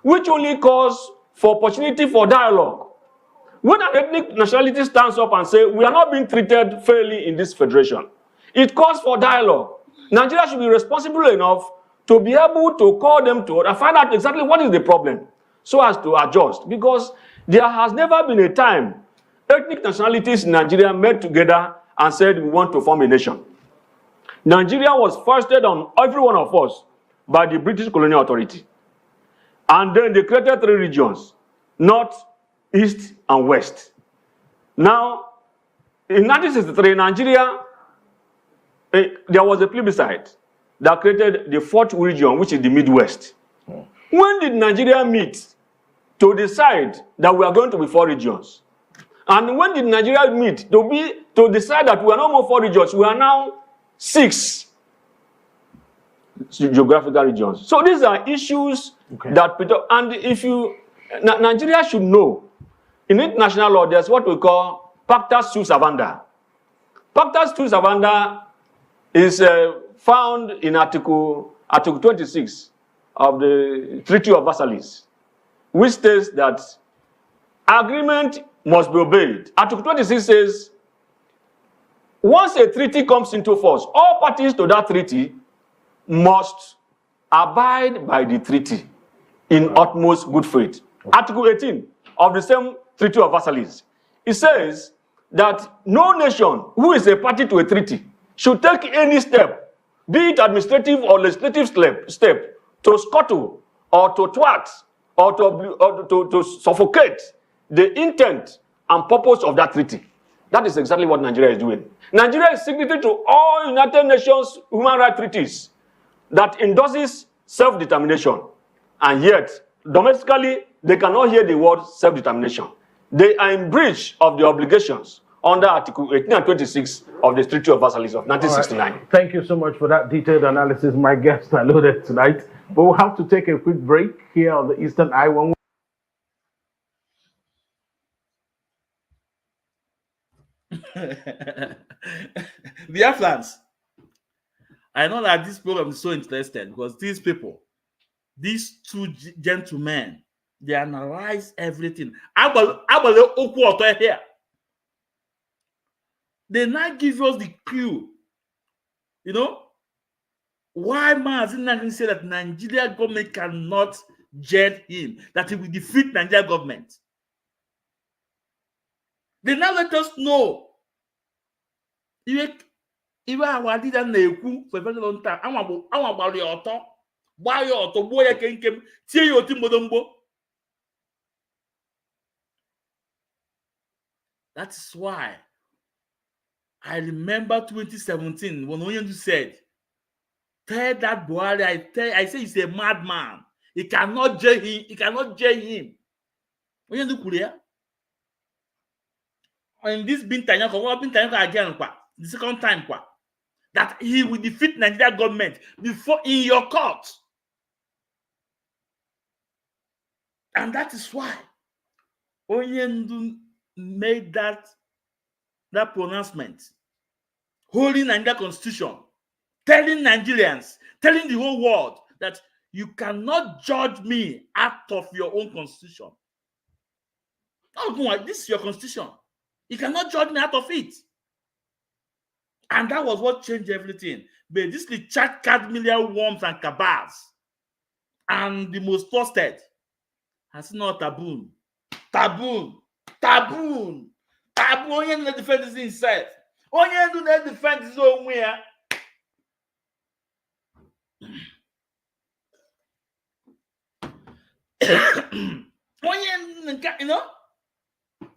which only calls for opportunity for dialogue? When an ethnic nationality stands up and says, we are not being treated fairly in this federation, it calls for dialogue. Nigeria should be responsible enough to be able to call them to and find out exactly what is the problem so as to adjust. Because there has never been a time ethnic nationalities in Nigeria met together and said, we want to form a nation. Nigeria was foisted on every one of us by the British colonial authority. And then they created 3 regions, North, East, and West. Now, in 1963, Nigeria, there was a plebiscite that created the 4th region, which is the Midwest. When did Nigeria meet to decide that we are going to be 4 regions? And when did Nigeria meet to decide that we are no more 4 regions, we are now 6 geographical regions? So these are issues that, and if you, Nigeria should know, in international law, there's what we call pacta sunt servanda. Pacta sunt servanda is found in Article 26 of the Treaty of Versailles, which states that agreement must be obeyed. Article 26 says, once a treaty comes into force, all parties to that treaty must abide by the treaty in utmost good faith. Article 18 of the same Treaty of Versailles, it says that no nation who is a party to a treaty should take any step, be it administrative or legislative step, to scuttle or to thwart or to suffocate the intent and purpose of that treaty. That is exactly what Nigeria is doing. Nigeria is signatory to all United Nations human rights treaties that endorses self-determination. And yet, domestically, they cannot hear the word self-determination. They are in breach of the obligations under Article 18 and 26 of the Treaty of Versailles of 1969. Right. Thank you so much for that detailed analysis. My guests are loaded tonight. But we'll have to take a quick break here on the Eastern I-1. Dear friends, I know that this program is so interesting because these people, these 2 gentlemen, they analyze everything. They now give us the clue, you know, why Mazi Nnamdi said that Nigeria government cannot jail him, that he will defeat Nigeria government. They now let us know. Even our leader na-ekwu for a very long time. Anwa gbara ya ọtọ, gbaa ya ọtọ, gbuo ya kenkem, tie ya oti mgbodomgbo. That is why I remember 2017 when Onyendu said, tell that Buhari, I say he's a madman. He cannot jail him. He cannot jail him. Onyendu kwuru. And this Bintanya again, the second time, that he will defeat Nigeria government before in your court. And that is why Onyendu made that pronouncement, holding Nigeria constitution, telling Nigerians, telling the whole world that you cannot judge me out of your own constitution. Oh, this is your constitution. You cannot judge me out of it. And that was what changed everything. But this the chat card million worms and cabals, and the most trusted has not taboo. Taboo. Only the defense is himself. Only the defense is own way. You know.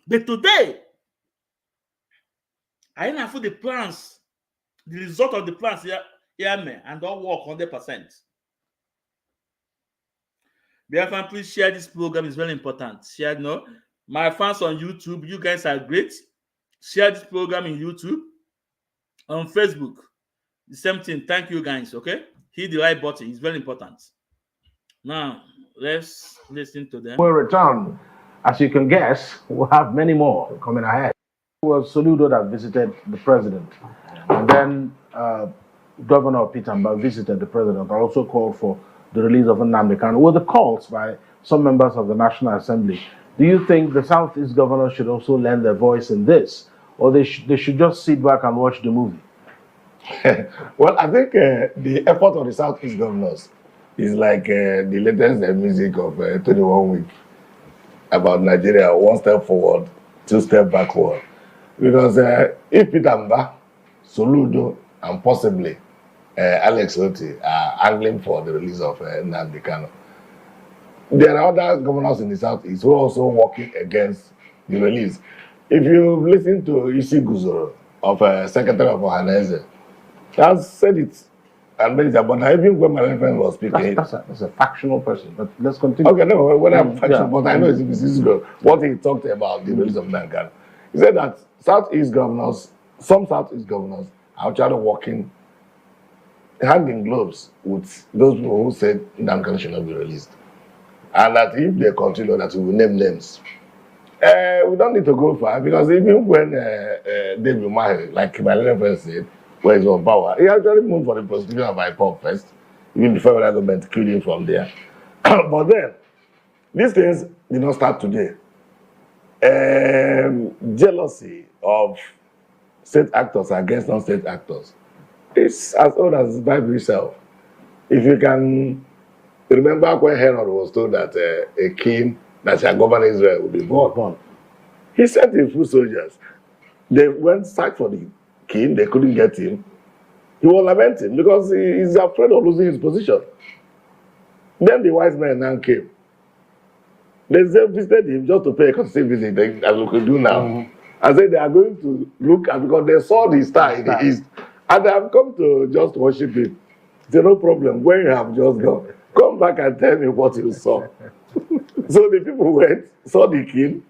But today, I didn't have the plans, the result of the plans here, and don't work 100%. Biafran, please share this program. It's very important. Share, no. My fans on YouTube, you guys are great. Share this program in YouTube, on Facebook. The same thing. Thank you, guys. Okay, hit the like button. It's very important. Now, let's listen to them. We'll return. As you can guess, we'll have many more coming ahead. It was Soludo that visited the president. And then Governor Peter Mba visited the president. I also called for the release of Nnamdi Kanu. With the calls by some members of the National Assembly, do you think the Southeast governors should also lend their voice in this? Or they should just sit back and watch the movie? Well, I think the effort of the Southeast governors is like the latest music of 21 Week about Nigeria, 1 step forward, 2 steps backward. Because if Peter Mba, Soludo, and possibly Alex Oti are angling for the release of Nnamdi Kanu, there are other governors in the Southeast who are also working against the release. If you listen to Isi Guzoro of Secretary of Ohanese, has said it and made it about even when my friend was speaking. That's a factional person, but let's continue. Okay, no, when I'm factional, but I know it's what he talked about the release of Nnamdi Kanu. He said that Southeast governors, some Southeast governors, are actually working hand in gloves with those people who said Nnamdi Kanu should not be released. And that if they continue, that we will name names. We don't need to go far, because even when David Umahi, like my little friend said, where he's on power, he actually moved for the prosecution of IPOB first, even before the government killed him from there. But then, these things did not start today. Jealousy of state actors against non-state actors is as old as the Bible itself. If you can remember when Herod was told that a king that shall govern Israel will be born, he sent his foot soldiers. They went search for the king, they couldn't get him. He was lamenting because he's afraid of losing his position. Then the wise men now came. They visited him just to pay a courtesy visit, as we could do now. And said they are going to look at, because they saw the star in the east, and they have come to just worship him. He said, no problem, when you have just gone, come back and tell me what you saw. So the people went, saw the king.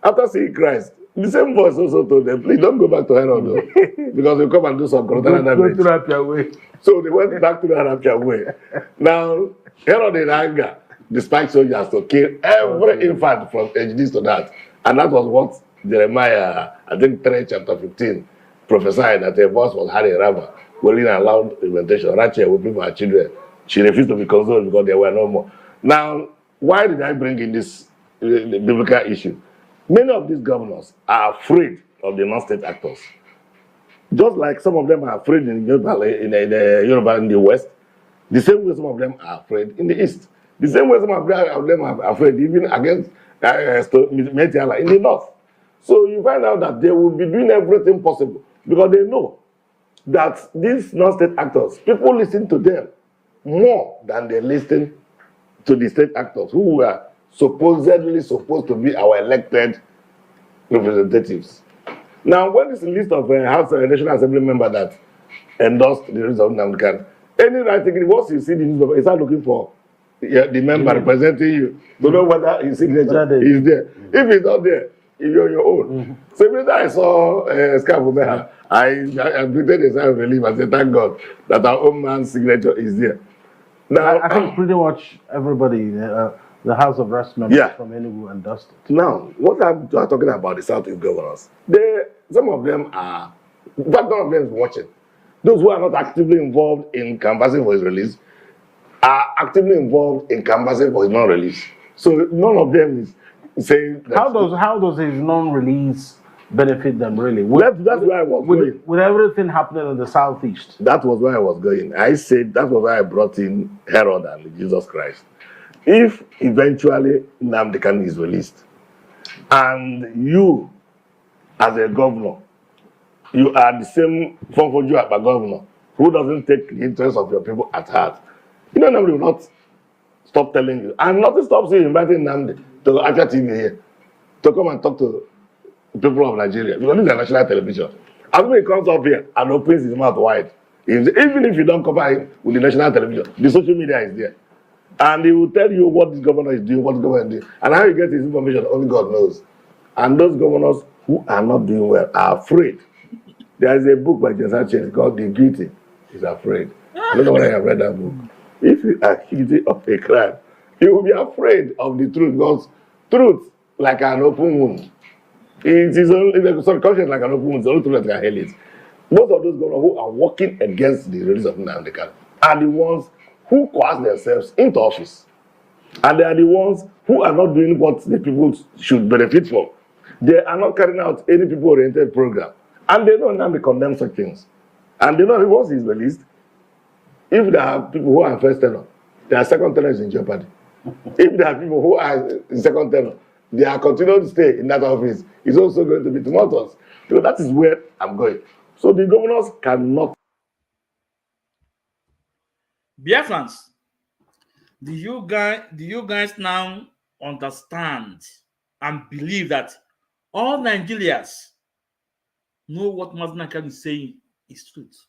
After seeing Christ, the same voice also told them, please don't go back to Herod, because they'll come and do some damage. Go to Rapia way. So they went back to the Rapia way. Now, Herod in anger, despite soldiers to kill every infant from age this to that. And that was what Jeremiah, I think 3 chapter 15, prophesied, that a voice was heard in Ramah, wailing and loud lamentation. Rachel will be for her children. She refused to be consoled because there were no more. Now, why did I bring in this biblical issue? Many of these governors are afraid of the non-state actors. Just like some of them are afraid in Yoruba in the West, the same way some of them are afraid in the East. The same way some of them are afraid even against Metiala in the North. So you find out that they will be doing everything possible because they know that these non-state actors, people listen to them more than they listen to the state actors who were supposedly supposed to be our elected representatives. Now, when this list of House National Assembly members that endorsed the release of Nnamdi Kanu, any writing, once you see the newspaper, you start looking for the member representing you to know whether his signature is there. If it's not there, you're your own. So every time I saw Scavumeha, I greeted a sign of relief and said, thank God that our own man's signature is there. Now, I think pretty much everybody, the House of Rest members from Enugu endorsed it. Now, what I'm talking about the Southeast governors, some of them are, in fact, none of them is watching. Those who are not actively involved in canvassing for his release are actively involved in canvassing for his non-release. So none of them is saying that. How does his non-release benefit them really? That's where I was going. With everything happening in the Southeast. That was where I was going. I said that was why I brought in Herod and Jesus Christ. If eventually Nnamdi Kanu is released, and you, as a governor, you are the same Fonfoju Akpa governor who doesn't take the interests of your people at heart, you know, Nnamdi will not stop telling you. And nothing stops you inviting Nnamdi to Akia TV here to come and talk to the people of Nigeria. Because this is a national television. And when he comes up here and opens his mouth wide, even if you don't cover him with the national television, the social media is there. And he will tell you what this governor is doing, what the governor is doing. And how you get his information, only God knows. And those governors who are not doing well are afraid. There is a book by James Hatchins called The Guilty is Afraid. I don't know whether I have read that book. If you are guilty of a crime, you will be afraid of the truth, because truth, like an open wound, it is only, conscience like an open wound, it's only truth that can heal it. Most of those governors who are working against the release of Nnamdi Kanu are the ones who coerce themselves into office. And they are the ones who are not doing what the people should benefit from. They are not carrying out any people-oriented program. And they know Nnamdi condemns such things. And they know that once he's released, if there are people who are first tenor, their second tenor is in jeopardy. If there are people who are in second tenor, their continued stay in that office is also going to be tumultuous. So that is where I'm going. So the governors cannot. Biafrans, do you guys now understand and believe that all Nigerians know what Mazi Nnamdi Kanu is saying is truth?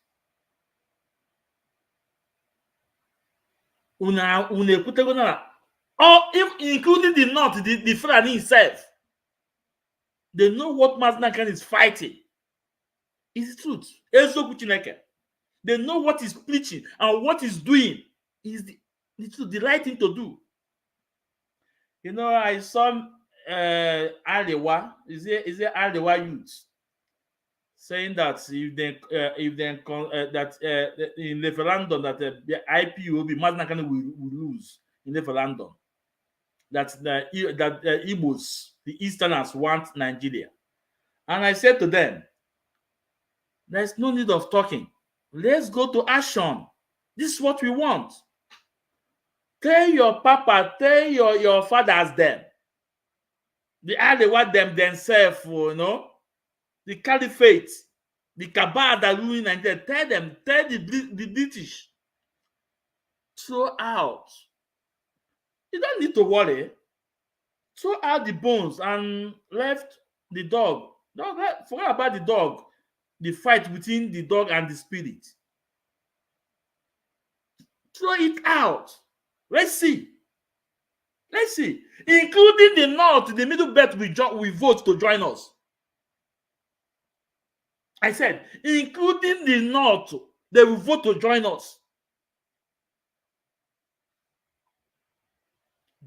Or if including the North, the Fulani himself, they know what Mazi Nnamdi Kanu is fighting is the truth. They know what he's preaching and what he's doing is the right thing to do. You know, I saw Alewa, is it Alewa youth saying that in referendum that the IPOB Mazi Nnamdi Kanu will lose in referendum, that the Igbos, the Easterners, want Nigeria. And I said to them, there's no need of talking. Let's go to action. This is what we want. Tell your papa, tell your fathers them. The Alewa them themselves, you know, the caliphate, the cabal that rule in Nigeria. Tell them, tell the British. Throw out. You don't need to worry. Throw out the bones and left the dog. Forget about the dog. The fight between the dog and the spirit. Throw it out. Let's see. Let's see. Including the North, the Middle Belt, we vote to join us. I said, including the North, they will vote to join us.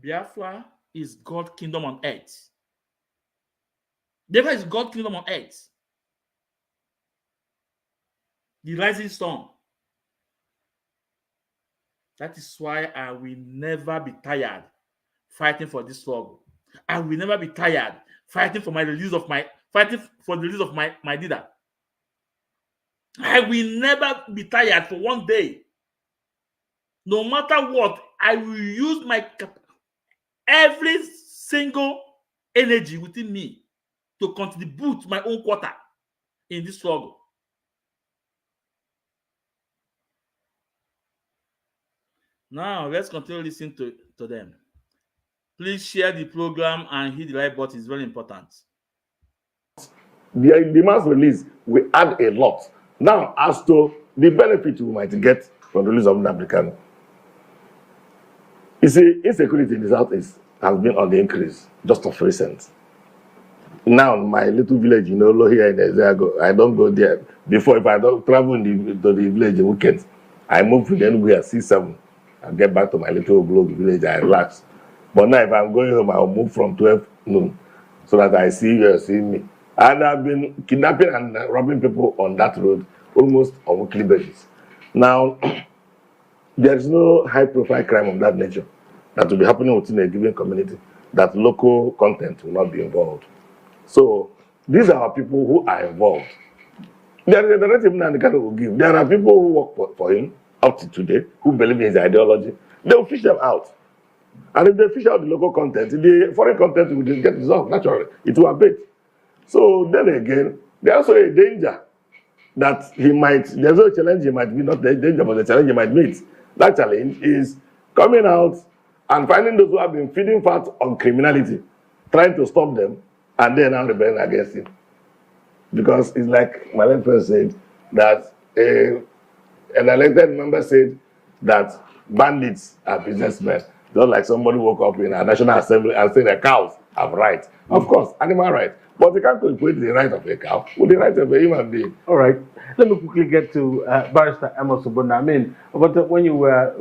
Biafra is God's kingdom on earth. Biafra is God's kingdom on earth. The rising sun. That is why I will never be tired fighting for this struggle. I will never be tired fighting for the release of my leader. I will never be tired for one day. No matter what, I will use every single energy within me to contribute my own quota in this struggle. Now, let's continue listening to them. Please share the program and hit the like button. It's very important. The mass release will add a lot. Now, as to the benefit we might get from the release of Nnamdi Kanu. You see, insecurity in the Southeast has been on the increase just of recent. Now, my little village, here in Ezeago, I don't go there. Before, if I don't travel to the village in weekends, I move to the Enugu at 6-7. I get back to my little blog village, I relax. But now if I'm going home, I'll move from 12 noon so that I see you see me. And I've been kidnapping and robbing people on that road almost on weekly basis. Now, there is no high-profile crime of that nature that will be happening within a given community that local content will not be involved. So these are people who are involved. There is a narrative Nnamdi Kanu will give. There are people who work for him up to today, who believe in his ideology. They will fish them out. And if they fish out the local content, the foreign content will get resolved naturally. It will abate. So then again, there's also a danger that there's no challenge he might be, not the danger, but the challenge he might meet. That challenge is coming out and finding those who have been feeding fat on criminality, trying to stop them, and then now rebelling against him. Because it's like my friend said, that an elected member said that bandits are businessmen. Just like somebody woke up in a National Assembly and said the cows have rights. Of course, animal rights. But you can't equate the right of a cow with the right of a human being. All right. Let me quickly get to Barrister Amos Obunda. I mean, but when you were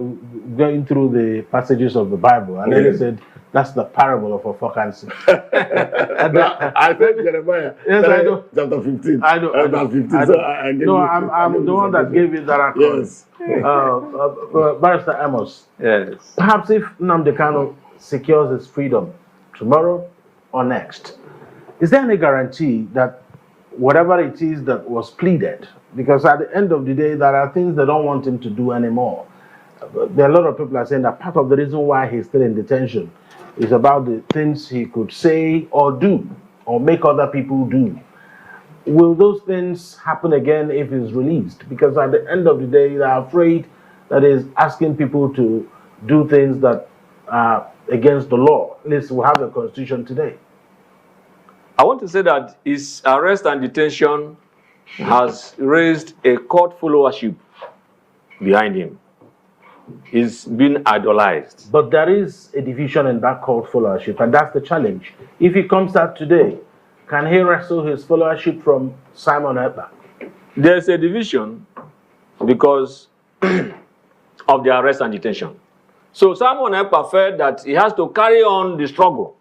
going through the passages of the Bible, and then you said that's the parable of a vacancy. I said Jeremiah. Yes, I know. Chapter 15. I know. Chapter 15. So I gave no, you, I'm the one that gave you that accord. Yes. Barrister Amos. Yes. Perhaps if Nnamdi Kanu secures his freedom tomorrow or next, is there any guarantee that whatever it is that was pleaded, because at the end of the day, there are things they don't want him to do anymore. There are a lot of people are saying that part of the reason why he's still in detention is about the things he could say or do or make other people do. Will those things happen again if he's released? Because at the end of the day, they're afraid that he's asking people to do things that are against the law. At least we have a constitution today. I want to say that his arrest and detention has raised a court followership behind him. He's been idolized. But there is a division in that cult followership, and that's the challenge. If he comes out today, can he wrestle his followership from Simon Ekpa? There's a division because of the arrest and detention. So Simon Ekpa felt that he has to carry on the struggle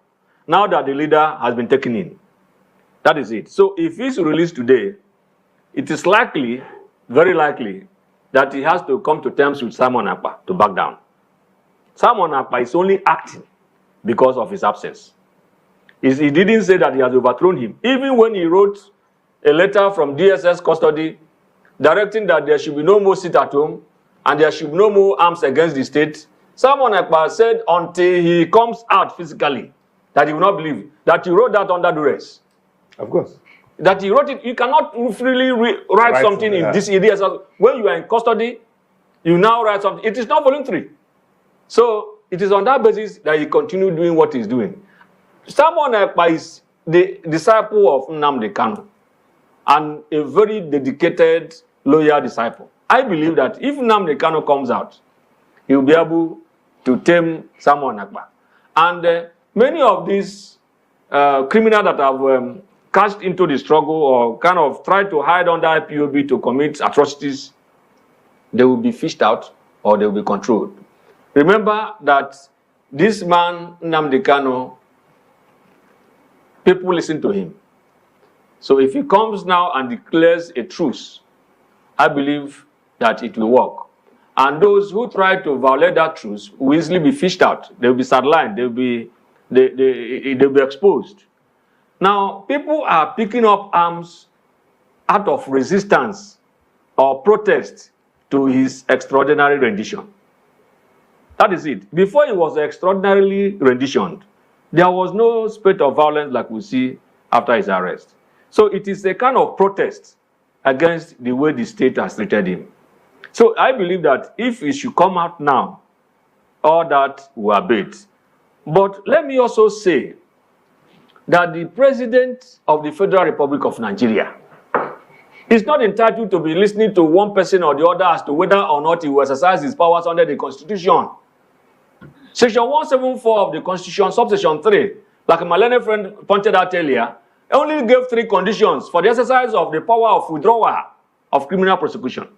now that the leader has been taken in. That is it. So if he's released today, it is likely, very likely, that he has to come to terms with Simon Ekpa to back down. Simon Ekpa is only acting because of his absence. He didn't say that he has overthrown him. Even when he wrote a letter from DSS custody directing that there should be no more sit at home and there should be no more arms against the state, Simon Ekpa said until he comes out physically that he will not believe that he wrote that under duress. Of course. That he wrote it, you cannot freely write something in this idea. When you are in custody, you now write something. It is not voluntary. So it is on that basis that he continued doing what he's doing. Simon Ekpa is the disciple of Nnamdi Kanu and a very dedicated, loyal disciple. I believe that if Nnamdi Kanu comes out, he will be able to tame Simon Ekpa. And many of these criminals that have cashed into the struggle or kind of tried to hide under IPOB to commit atrocities, they will be fished out or they will be controlled. Remember that this man, Nnamdi Kanu, people listen to him. So if he comes now and declares a truce, I believe that it will work. And those who try to violate that truce will easily be fished out. They will be sidelined. They'll be exposed. Now, people are picking up arms out of resistance or protest to his extraordinary rendition. That is it. Before he was extraordinarily renditioned, there was no spate of violence like we see after his arrest. So it is a kind of protest against the way the state has treated him. So I believe that if he should come out now, all that will abate. But let me also say that the President of the Federal Republic of Nigeria is not entitled to be listening to one person or the other as to whether or not he will exercise his powers under the Constitution. Section 174 of the Constitution, subsection 3, like my learned friend pointed out earlier, only gave 3 conditions for the exercise of the power of withdrawal of criminal prosecution.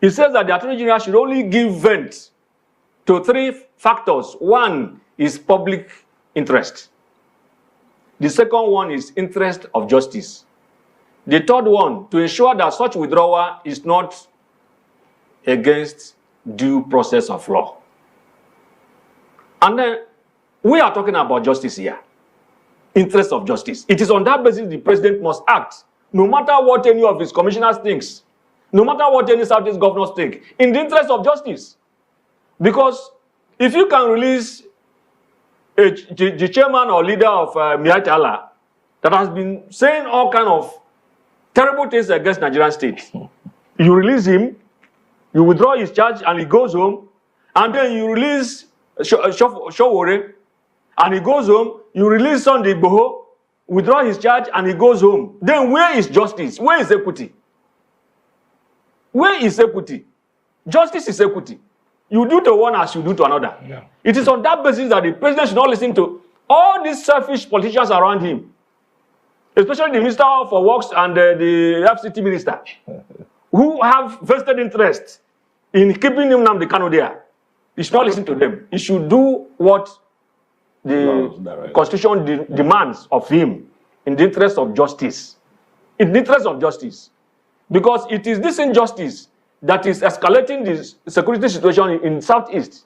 It says that the Attorney General should only give vent to 3 factors. One is public interest. The second one is interest of justice. The third one, to ensure that such withdrawal is not against due process of law. And then we are talking about justice here. Interest of justice. It is on that basis the president must act, no matter what any of his commissioners thinks, no matter what any Southeast governors think, in the interest of justice. Because if you can release the chairman or leader of Miat Allah that has been saying all kind of terrible things against Nigerian state, you release him, you withdraw his charge and he goes home, and then you release Showore and he goes home, you release Sunday Igboho, withdraw his charge and he goes home. Then where is justice? Where is equity? Where is equity? Justice is equity. You do to one as you do to another. Yeah. It is on that basis that the president should not listen to all these selfish politicians around him, especially the Minister for Works and the FCT Minister, who have vested interest in keeping Nnamdi Kanu there. He should not listen to them. He should do what the Constitution demands of him in the interest of justice. In the interest of justice. Because it is this injustice that is escalating the security situation in Southeast.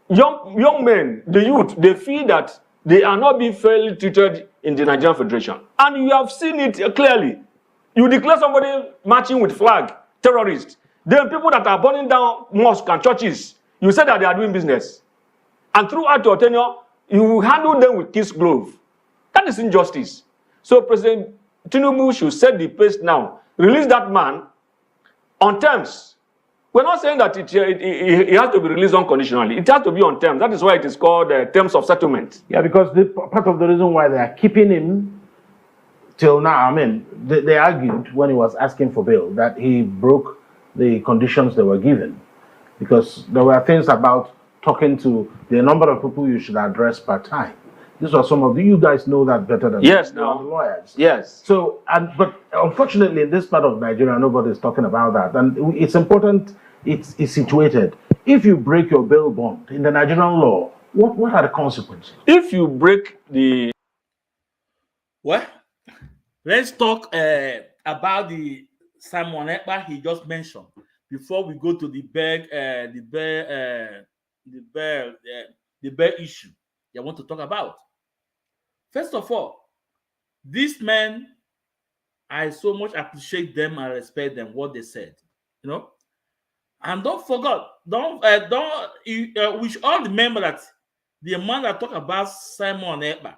Young men, the youth, they feel that they are not being fairly treated in the Nigerian Federation. And you have seen it clearly. You declare somebody marching with flag, terrorist. Then people that are burning down mosques and churches, you say that they are doing business. And throughout your tenure, you handle them with kiss glove. That is injustice. So President Tinubu should set the pace now. Release that man on terms. We're not saying that he has to be released unconditionally. It has to be on terms. That is why it is called terms of settlement. Yeah, because part of the reason why they are keeping him till now, I mean, they argued when he was asking for bail that he broke the conditions they were given. Because there were things about talking to the number of people you should address per time. These are some of you guys know that better than yes, the lawyers. Yes. So, but unfortunately, in this part of Nigeria, nobody is talking about that. And it's important, it's situated. If you break your bail bond in the Nigerian law, what are the consequences? If you break the... Well, let's talk about the Simon Ekpa he just mentioned before we go to the bail issue I want to talk about. First of all, these men, I so much appreciate them and respect them, what they said, you know. And don't forget, we should all remember that the man that talked about Simon Ekpa,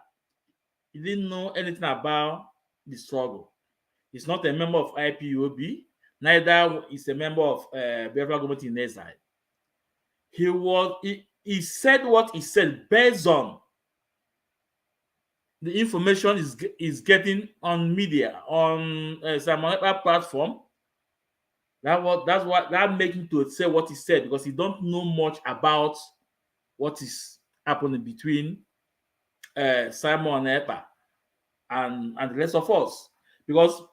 he didn't know anything about the struggle. He's not a member of IPOB, neither is a member of Biafra government in exile. He said what he said based on the information is getting on media, on Simon Ekpa platform. That's what that made him to say what he said, because he don't know much about what is happening between Simon Ekpa and the rest of us. Because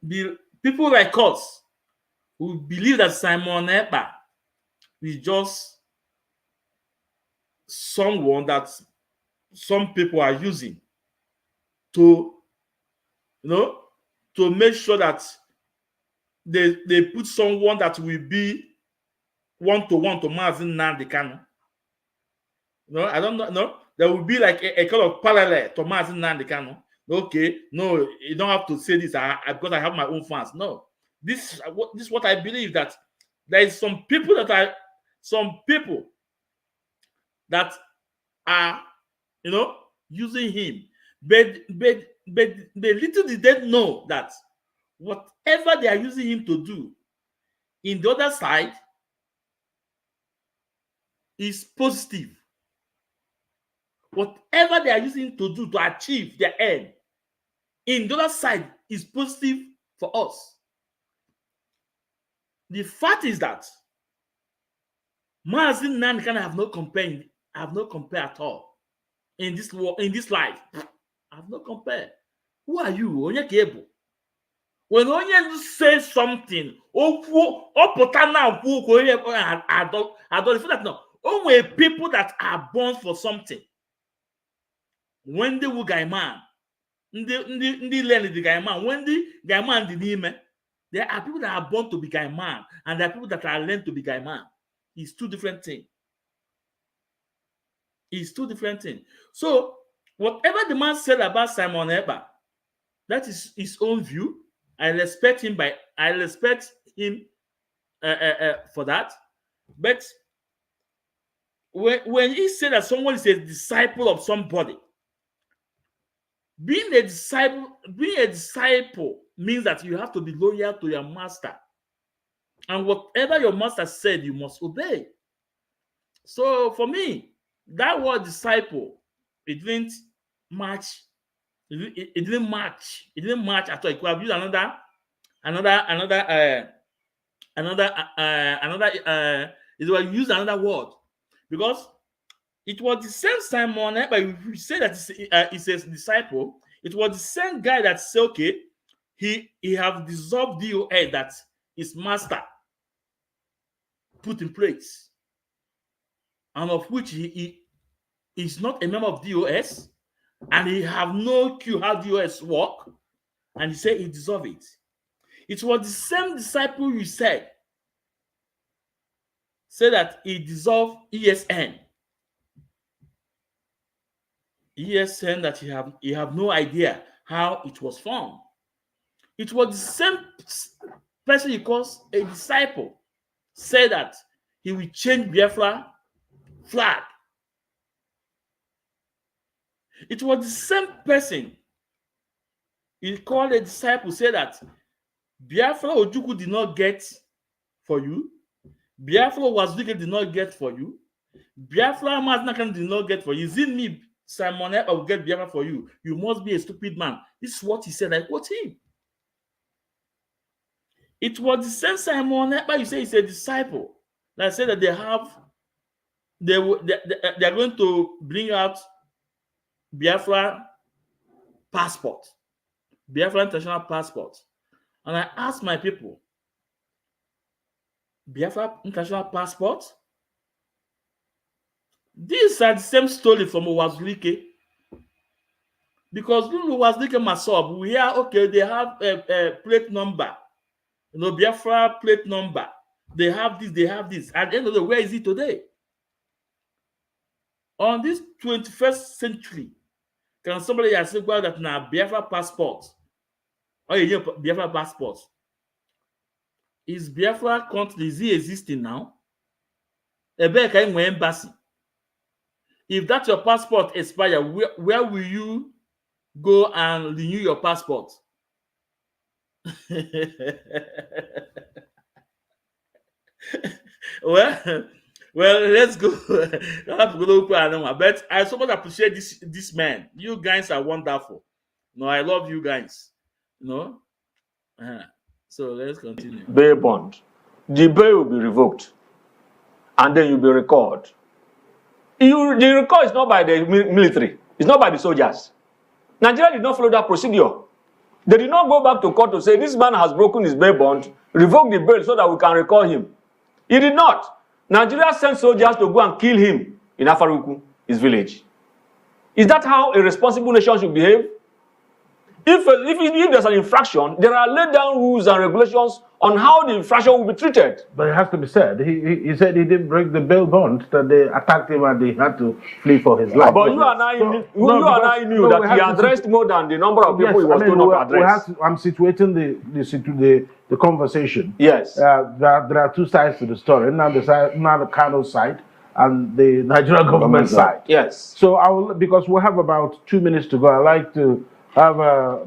the people like us who believe that Simon Ekpa is just someone that some people are using to, you know, to make sure that they put someone that will be one-to-one to Mazi Nnamdi Kanu. No, I don't know. No, there will be like a kind of parallel to Mazi Nnamdi Kanu. Okay, no, you don't have to say this because I have my own fans. No, this is what I believe, that there is some people that are, you know, using him, but little did they know that whatever they are using him to do in the other side is positive. Whatever they are using him to do to achieve their end in the other side is positive for us. The fact is that Mazi Nnamdi Kanu have no compare at all in this life. I have no compare. Who are you? Onye Kebo. When Onye says something, only people that are born for something. When they will guy man, the learn the guy man. When the guy man the name, there are people that are born to be guy man, and there are people that are learned to be guy man. It's two different things. It's two different things. So whatever the man said about Simon Ekpa, that is his own view. I respect him for that. But when he said that someone is a disciple of somebody, being a disciple means that you have to be loyal to your master. And whatever your master said, you must obey. So for me, that word disciple, it didn't match. It didn't match. It didn't match at all. It could have used another It was use another word because it was the same Simon, but if we say that it's a disciple, it was the same guy that said, okay, he have dissolved DOS that his master put in place, and of which he is not a member of DOS, and he have no clue how DOS work, and he said he dissolved it. It was the same disciple you said that he dissolved ESN. ESN that he have no idea how it was formed. It was the same person he calls a disciple said that he will change Biafra flag. It was the same person he called a disciple said that Biafra Ojukwu did not get for you. Biafra Wazwike did not get for you. Biafra Mazi did not get for you. Is it me, Simon, I will get Biafra for you? You must be a stupid man. This is what he said. I quote him. It was the same Simon, but you say he's a disciple. That said that they are going to bring out Biafra passport, Biafra international passport. And I asked my people, Biafra international passport? These are the same story from Wazwike. Because Wazwike Masob, we hear, okay, they have a plate number. You know, Biafra plate number. They have this, they have this. At the end of the day, where is it today? On this 21st century, can somebody say, well, that now Biafra passport, or you know, Biafra passport, is Biafra country, is it existing now? Embassy. If that your passport expire, where will you go and renew your passport? well, let's go. But I so much appreciate this man. You guys are wonderful. No, I love you guys. No, so let's continue. Bail bond. The bail will be revoked, and then you'll be recalled. The recall is not by the military. It's not by the soldiers. Nigeria did not follow that procedure. They did not go back to court to say this man has broken his bail bond, revoke the bail so that we can recall him. He did not. Nigeria sent soldiers to go and kill him in Afaruku, his village. Is that how a responsible nation should behave? If there's an infraction, there are laid down rules and regulations on how the infraction will be treated. But it has to be said, he said he didn't break the bail bond, that they attacked him and he had to flee for his life. But you and I knew that he addressed more than the number of people he was told not to address. I'm situating the conversation. Yes. There are two sides to the story. Now the Kanu side and the Nigerian government side. Yes. So because we have about 2 minutes to go, I'd like to have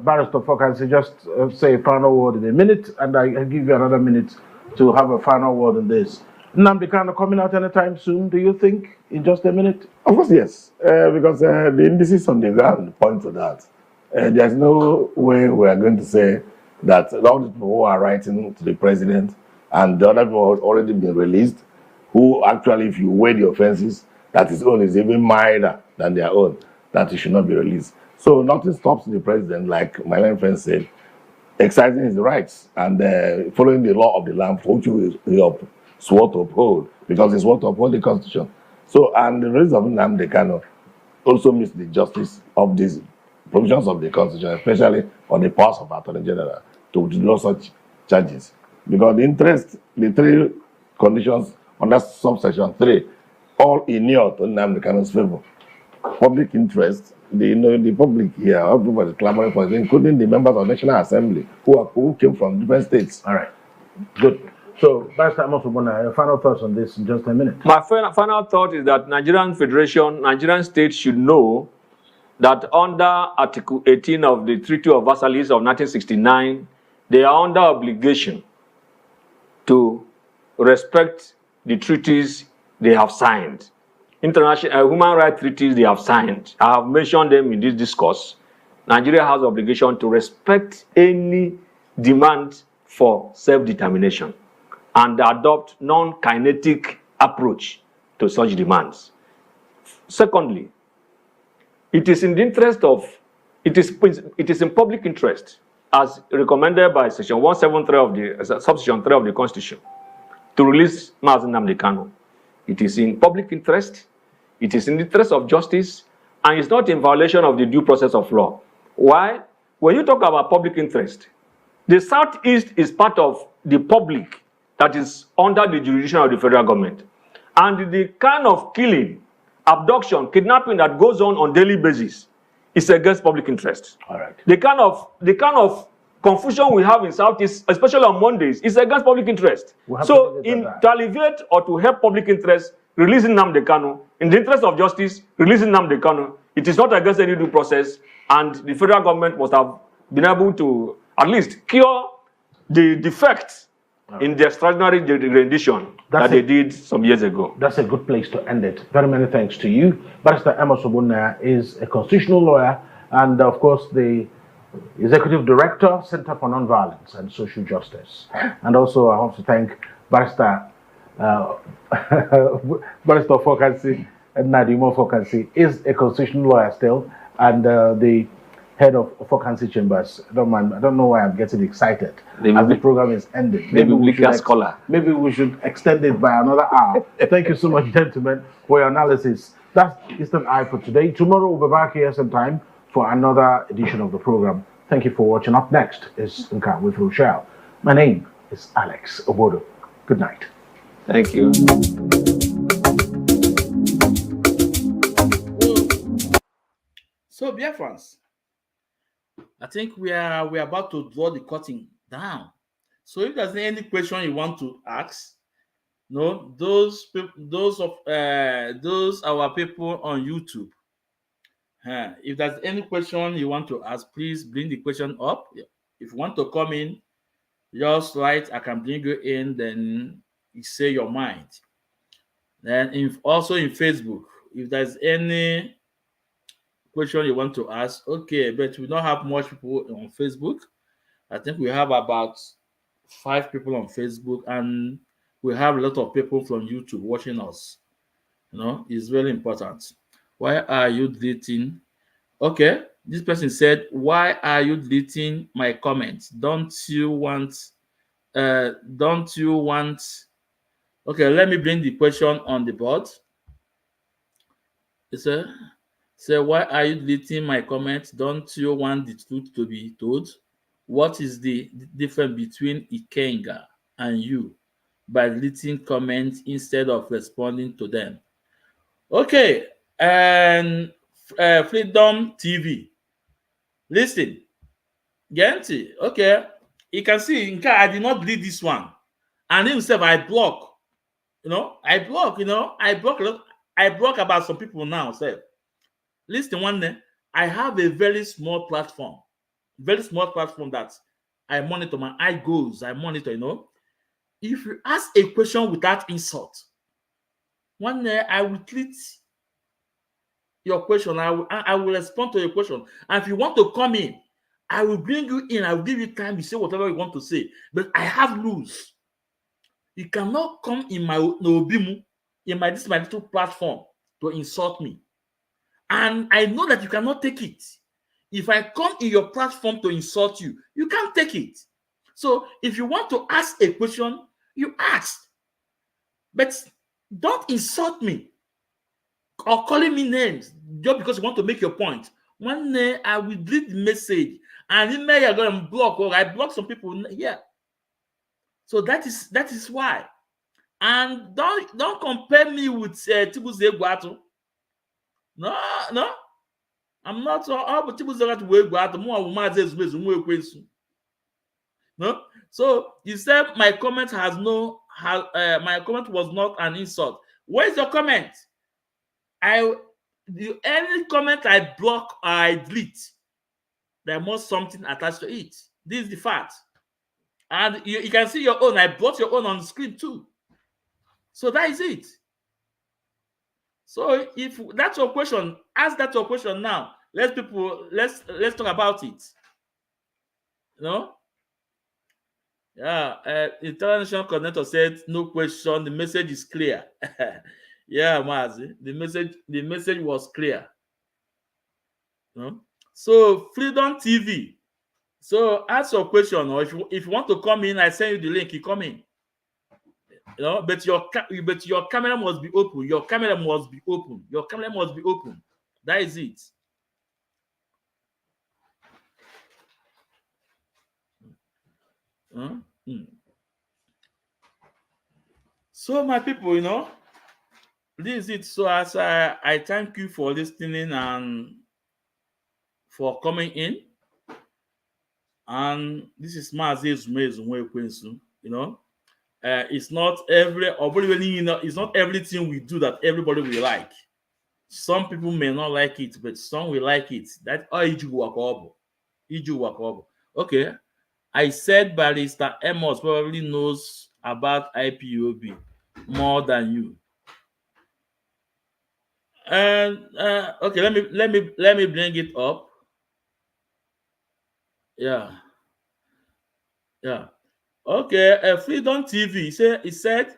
Barrister Fokansi just say a final word in a minute, and I'll give you another minute to have a final word on this. Nnamdi Kanu coming out anytime soon, do you think, in just a minute? Of course, yes. Because the indices on the ground point to that. There's no way we are going to say that all the people who are writing to the president and the other people who have already been released, who actually, if you weigh the offenses, that his own is even milder than their own, that he should not be released. So nothing stops the president, like my learned friend said, exercising his rights and following the law of the land, which he swore to uphold, because he swore to uphold the Constitution. So, and the release of Nnamdi Kanu also meets the justice of these provisions of the Constitution, especially on the powers of Attorney General to do such charges. Because the three conditions under subsection 3, all inure to Nnamdi Kanu's favor. Public interest, the public here, everybody clamoring for it, including the members of the National Assembly who came from different states. All right, good. So, Pastor Amosubona, your final thoughts on this in just a minute. My final thought is that Nigerian states should know that under Article 18 of the Treaty of Versailles of 1969, they are under obligation to respect the treaties they have signed. International human rights treaties they have signed. I have mentioned them in this discourse. Nigeria has obligation to respect any demand for self-determination and adopt non-kinetic approach to such demands. Secondly, it is in the interest of, it is in public interest, as recommended by Section 173 of the Subsection 3 of the Constitution, to release Mazi Nnamdi Kanu. It is in public interest, it is in the interest of justice, and it's not in violation of the due process of law. Why? When you talk about public interest, the Southeast is part of the public that is under the jurisdiction of the federal government. And the kind of killing, abduction, kidnapping that goes on daily basis is against public interest. All right. The kind of confusion we have in Southeast, especially on Mondays, is against public interest. So, to alleviate or to help public interest, releasing Nnamdi Kanu, in the interest of justice, releasing Nnamdi Kanu, it is not against any due process, and the federal government must have been able to at least cure the defects in the extraordinary rendition that they did some years ago. That's a good place to end it. Very many thanks to you. Barrister Amos Ogbonna is a constitutional lawyer and, of course, the Executive Director, Center for Nonviolence and Social Justice. And also, I want to thank Barrister Fokansi, Nadimo Fokansi, is a constitutional lawyer still, and the head of Fokansi Chambers. I don't know why I'm getting excited as the program is ending. Maybe we should extend it by another hour. Thank you so much, gentlemen, for your analysis. That's Eastern Eye for today. Tomorrow we'll be back here same time for another edition of the program. Thank you for watching. Up next is Nka with Rochelle. My name is Alex Obodo. Good night. Thank you. So, dear friends, I think we are about to draw the curtain down. So, if there's any question you want to ask, no, those our people on YouTube. If there's any question you want to ask, please bring the question up. If you want to come in, just write. I can bring you in. Then you say your mind. Then also in Facebook, if there's any question you want to ask, okay, but we don't have much people on Facebook. I think we have about 5 people on Facebook, and we have a lot of people from YouTube watching us. It's very important. Why are you deleting? Okay, this person said, why are you deleting my comments? Don't you want? Okay, let me bring the question on the board. It said, why are you deleting my comments? Don't you want the truth to be told? What is the difference between Ikenga and you by deleting comments instead of responding to them? Okay, and Freedom TV. Listen, Genti, okay, you can see, I did not delete this one. And himself, I block. I block a lot. I block about some people now. Listen, one day, I have a very small platform that I monitor. My eye goes, I monitor, If you ask a question without insult, one day I will treat your question. I will respond to your question. And if you want to come in, I will bring you in. I will give you time to say whatever you want to say. But I have rules. You cannot come in my Nobimu, in my little platform to insult me. And I know that you cannot take it. If I come in your platform to insult you, you can't take it. So if you want to ask a question, you ask. But don't insult me or calling me names just because you want to make your point. One day I will delete the message, and in May you're going to block, or I block some people here. So that is why. And don't compare me with Tibuze Guatu. No. I'm not all Tibuze Guatu. No. So you said my comment my comment was not an insult. Where's your comment? Any comment I block or I delete, there must something attached to it. This is the fact. And you can see your own. I brought your own on the screen too. So that is it. So if that's your question, ask that your question now. Let's talk about it. Yeah, international coordinator said no question. The message is clear. Yeah, Mazi, the message was clear. So Freedom TV. So ask your question, or if you want to come in, I send you the link. You come in. But your camera must be open. Your camera must be open. Your camera must be open. That is it. So my people, this is it. So as I thank you for listening and for coming in. And this is Mazi Ezumezumwe. It's not it's not everything we do that everybody will like. Some people may not like it, but some will like it. That okay. I said Barrister Amos probably knows about IPOB more than you. And okay, let me bring it up. Yeah. Okay, Freedom TV said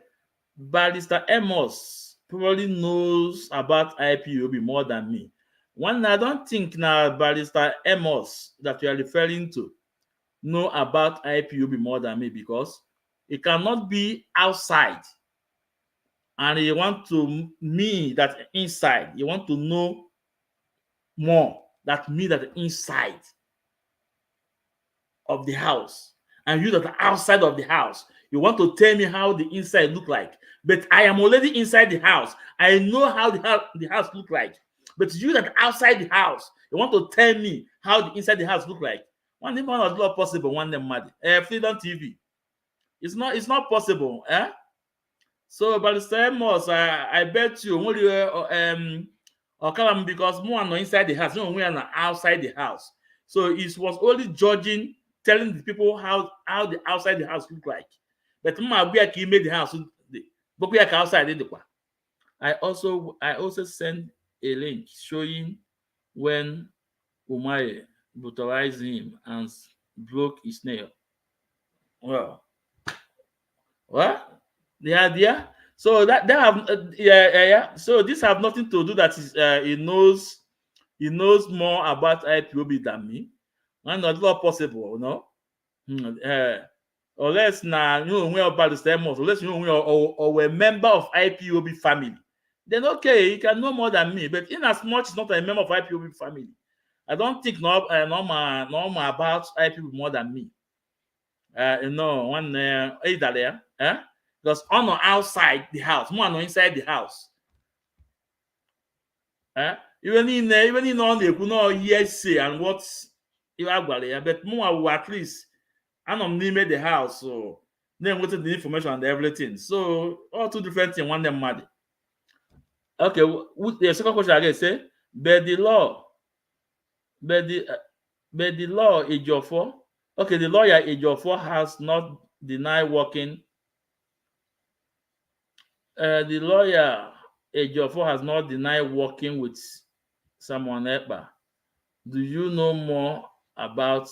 Barrister Amos probably knows about IPOB more than me. One, I don't think now Barrister Amos that you are referring to know about IPOB more than me, because it cannot be outside and you want to me that inside. You want to know more that me that inside of the house, and you that are outside of the house. You want to tell me how the inside look like, but I am already inside the house. I know how the house look like. But you that are outside the house, you want to tell me how the inside the house look like. One thing was not possible. One them mad. Freedom TV. It's not possible. So, but the I bet you only because more are inside the house, no we are outside the house. So it was only judging, telling the people how the outside the house look like. But we made the house, but we are outside. I also sent a link showing when Umaye brutalized him and broke his nail. Well, what the idea? So that they have yeah. So this have nothing to do that is he knows more about IPOB than me. And not possible, unless now you know about the same, unless you know or a member of IPOB family, then okay, you can know more than me. But in as much as not a member of IPOB family, I don't think normal about IPOB more than me. One either there, because on or outside the house, more or inside the house. Even in on the yes say and what's but more will at least made the house, so then wanted the information and everything. So all two different things, one them mad. Okay, the second question again say, but the law Ejiofor, okay, the lawyer Ejiofor has not denied working. The lawyer Ejiofor has not denied working with someone else. Do you know more about?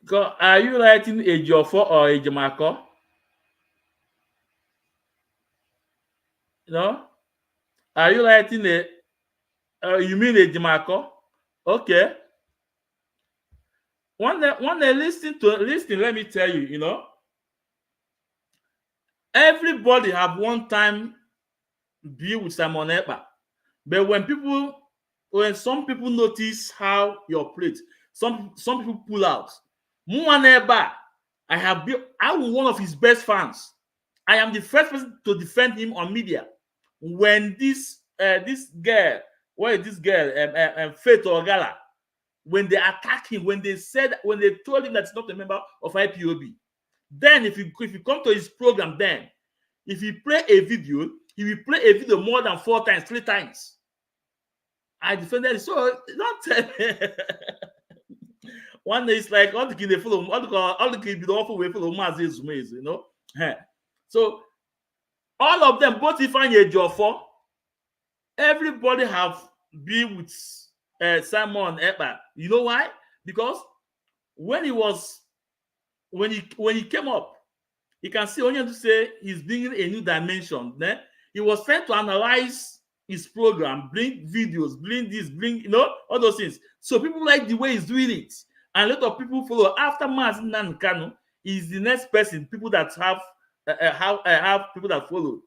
Are you writing Ejiofor or Ejimako? Are you writing you mean Ejimako? Okay. When they listen, let me tell you, everybody have one time be with someone else. But when some people notice how your plate, some people pull out. I was one of his best fans. I am the first person to defend him on media. When this girl, Faith Ogala, when they attacked him, when they told him that's not a member of IPOB, then if you come to his program, then if he play a video, he will play a video more than 4 times, 3 times. I defended it. So don't tell me. One day it's like all the kids follow Mazi Ezumezumwe, So all of them, both Ifeanyi Ejiofor, everybody have been with Simon Ekpa. You know why? Because when he came up, you can see only to say he's bringing a new dimension. Then he was trying to analyze his program, bring videos, bring this, bring all those things. So people like the way he's doing it, and a lot of people follow. After Mazi Nnamdi Kanu, is the next person. People that have people that follow.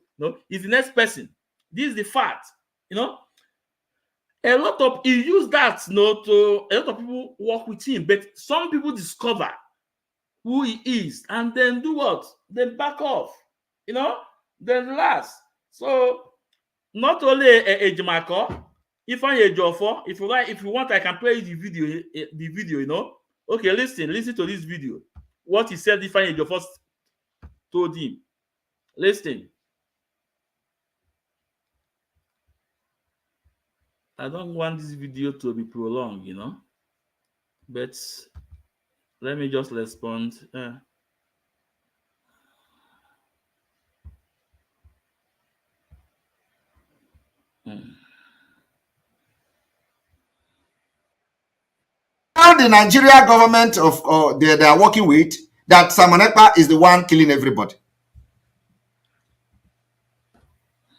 Is the next person. This is the fact. A lot of he used that. To a lot of people work with him, but some people discover who he is, and then do what? Then back off, then relax. So not only Ejimako, if I'm a Jofo, if you want, I can play the video, Okay, listen to this video. What he said, if I'm a Jofo told him. Listen. I don't want this video to be prolonged, but let me just respond. Now the Nigeria government they are working with, that Simon Ekpa is the one killing everybody.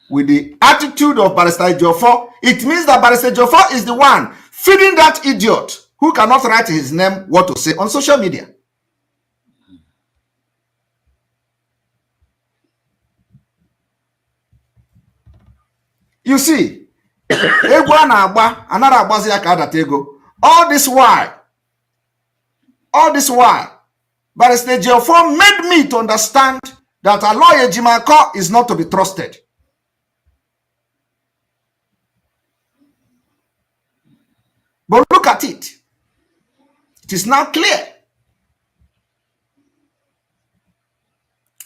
With the attitude of Barrister Ejiofor, it means that Barrister Ejiofor is the one feeding that idiot who cannot write his name what to say on social media. You see, all this while, Barrister Ejiofor made me to understand that a lawyer Ejimako is not to be trusted. But look at it. It is now clear.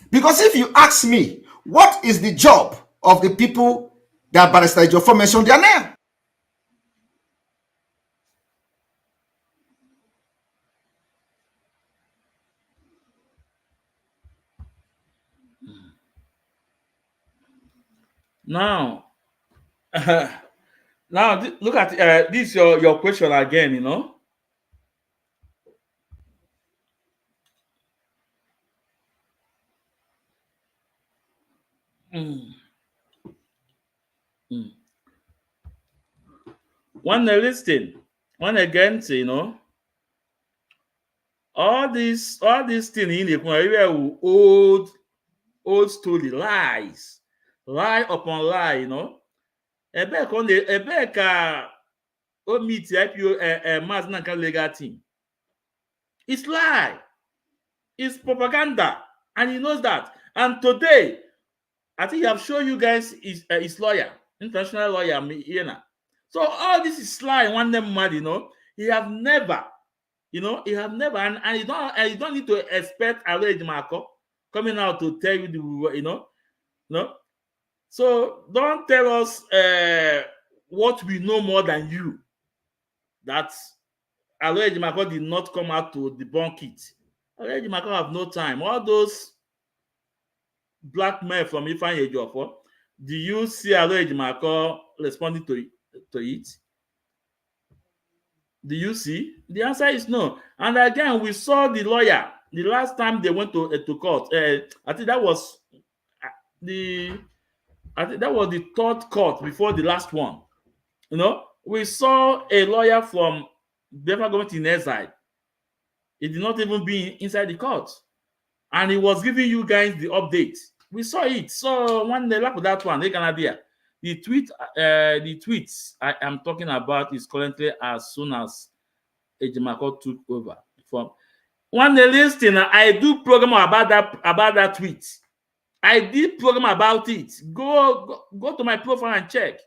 Because if you ask me, what is the job of the people that Barrister Ejiofor mentioned their name? Now, look at this your question again. When they listen, when again, all these things in old story, lies, lie upon lie, Ebeka o meet IPO Mazi Nnamdi legal team. It's lie. It's propaganda, and he knows that. And today, I think I have shown you guys his lawyer, international lawyer, So all this is lie. One them mad, He have never, and you don't need to expect Alej Marco coming out to tell you no. So don't tell us what we know more than you. That Alej Marco did not come out to debunk it. Alej Marco have no time. All those black men from Ifeanyi Ejiofor, do you see Alej Marco responding to it? Do you see? The answer is no. And again, we saw the lawyer the last time they went to court. I think that was the third court before the last one. We saw a lawyer from Biafra government in exile. He did not even be inside the court, and he was giving you guys the update. We saw it. So when they laugh at that one, they can idea. The tweets I am talking about is currently as soon as Ejimako took over. From when they listen, I do program about that tweet. I did program about it. Go to my profile and check.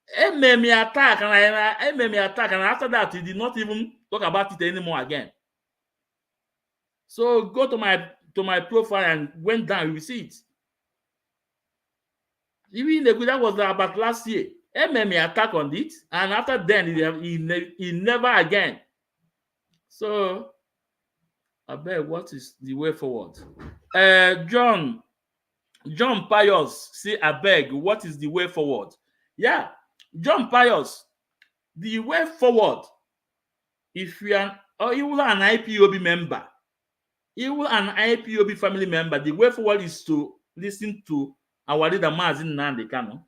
It made me attack, and after that, he did not even talk about it anymore again. So go to my profile and went down. You will see it. Even that was about last year. It made me attack on it, and after then, he never again. So, I bet what is the way forward? John Pius, say, I beg, what is the way forward? Yeah, John Pius, the way forward, if you are or even an IPOB member, even an IPOB family member, the way forward is to listen to our leader Mazi Nnamdi Kanu.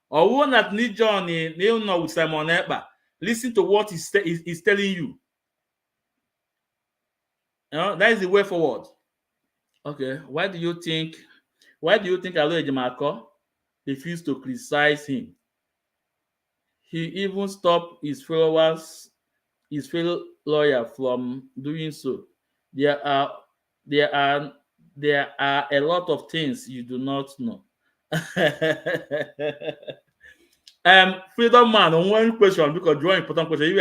Or one that need Johnny, they know with Simon Ekpa. Listen to what he's telling you. You know, that is the way forward. Okay, why do you think Aloy Ejimakor refused to criticize him? He even stopped his fellow lawyer from doing so. There are a lot of things you do not know. Freedom man, on one question, because drawing important question.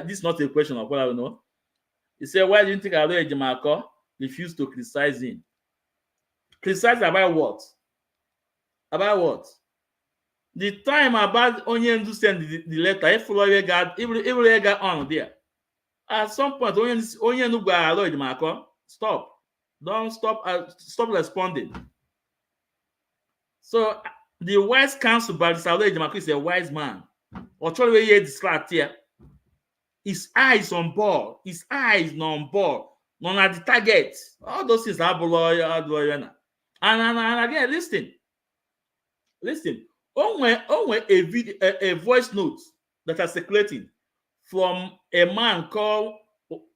This is not a question of what I know. He said, why do you think Aloy Ejimakor refused to criticize him? Criticize about what? About what? The time about Onyendu send the letter, if lawyer got on there. At some point, Onyendu got Aloy Ejimakor, stop. Don't stop. Stop responding. So the wise counsel by Aloy Ejimakor is a wise man. Or try to hear this here. His eyes on board. His eyes not on board. Not at the target. All those things are lawyer. And again, listen. Only a voice note that are circulating from a man called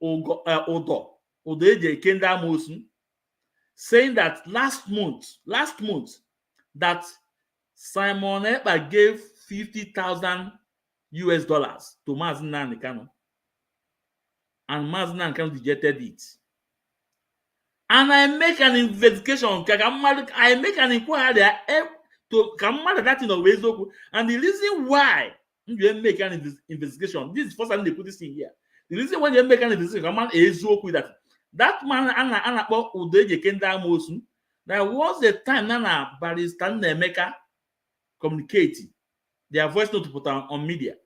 Odo Kenda Mosun, saying that last month that Simon Ekpa gave $50,000 to Mazi Nnamdi Kanu, and Mazi Nnamdi Kanu rejected it. And I make an investigation. I make an inquiry to come out of that in a way. And the reason why you make an investigation, this is the first time they put this in here. The reason why you make an investigation, that man that was the time Nana Barrister Nemeka communicating their voice note to put on media.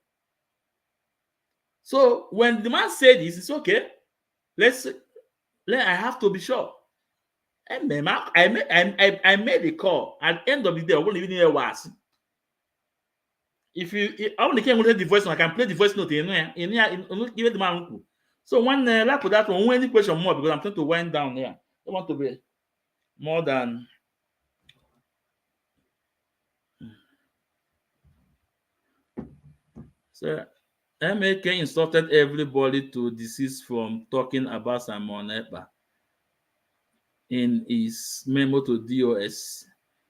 So when the man said this, it's okay. I have to be sure. I made a call. At the end of the day, I won't even hear what. If I only can play the voice note, I can play the voice note in give the man. So one like that one, any question more because I'm trying to wind down here. I want to be more than. So MAK instructed everybody to desist from talking about Simon Ekpa in his memo to DOS.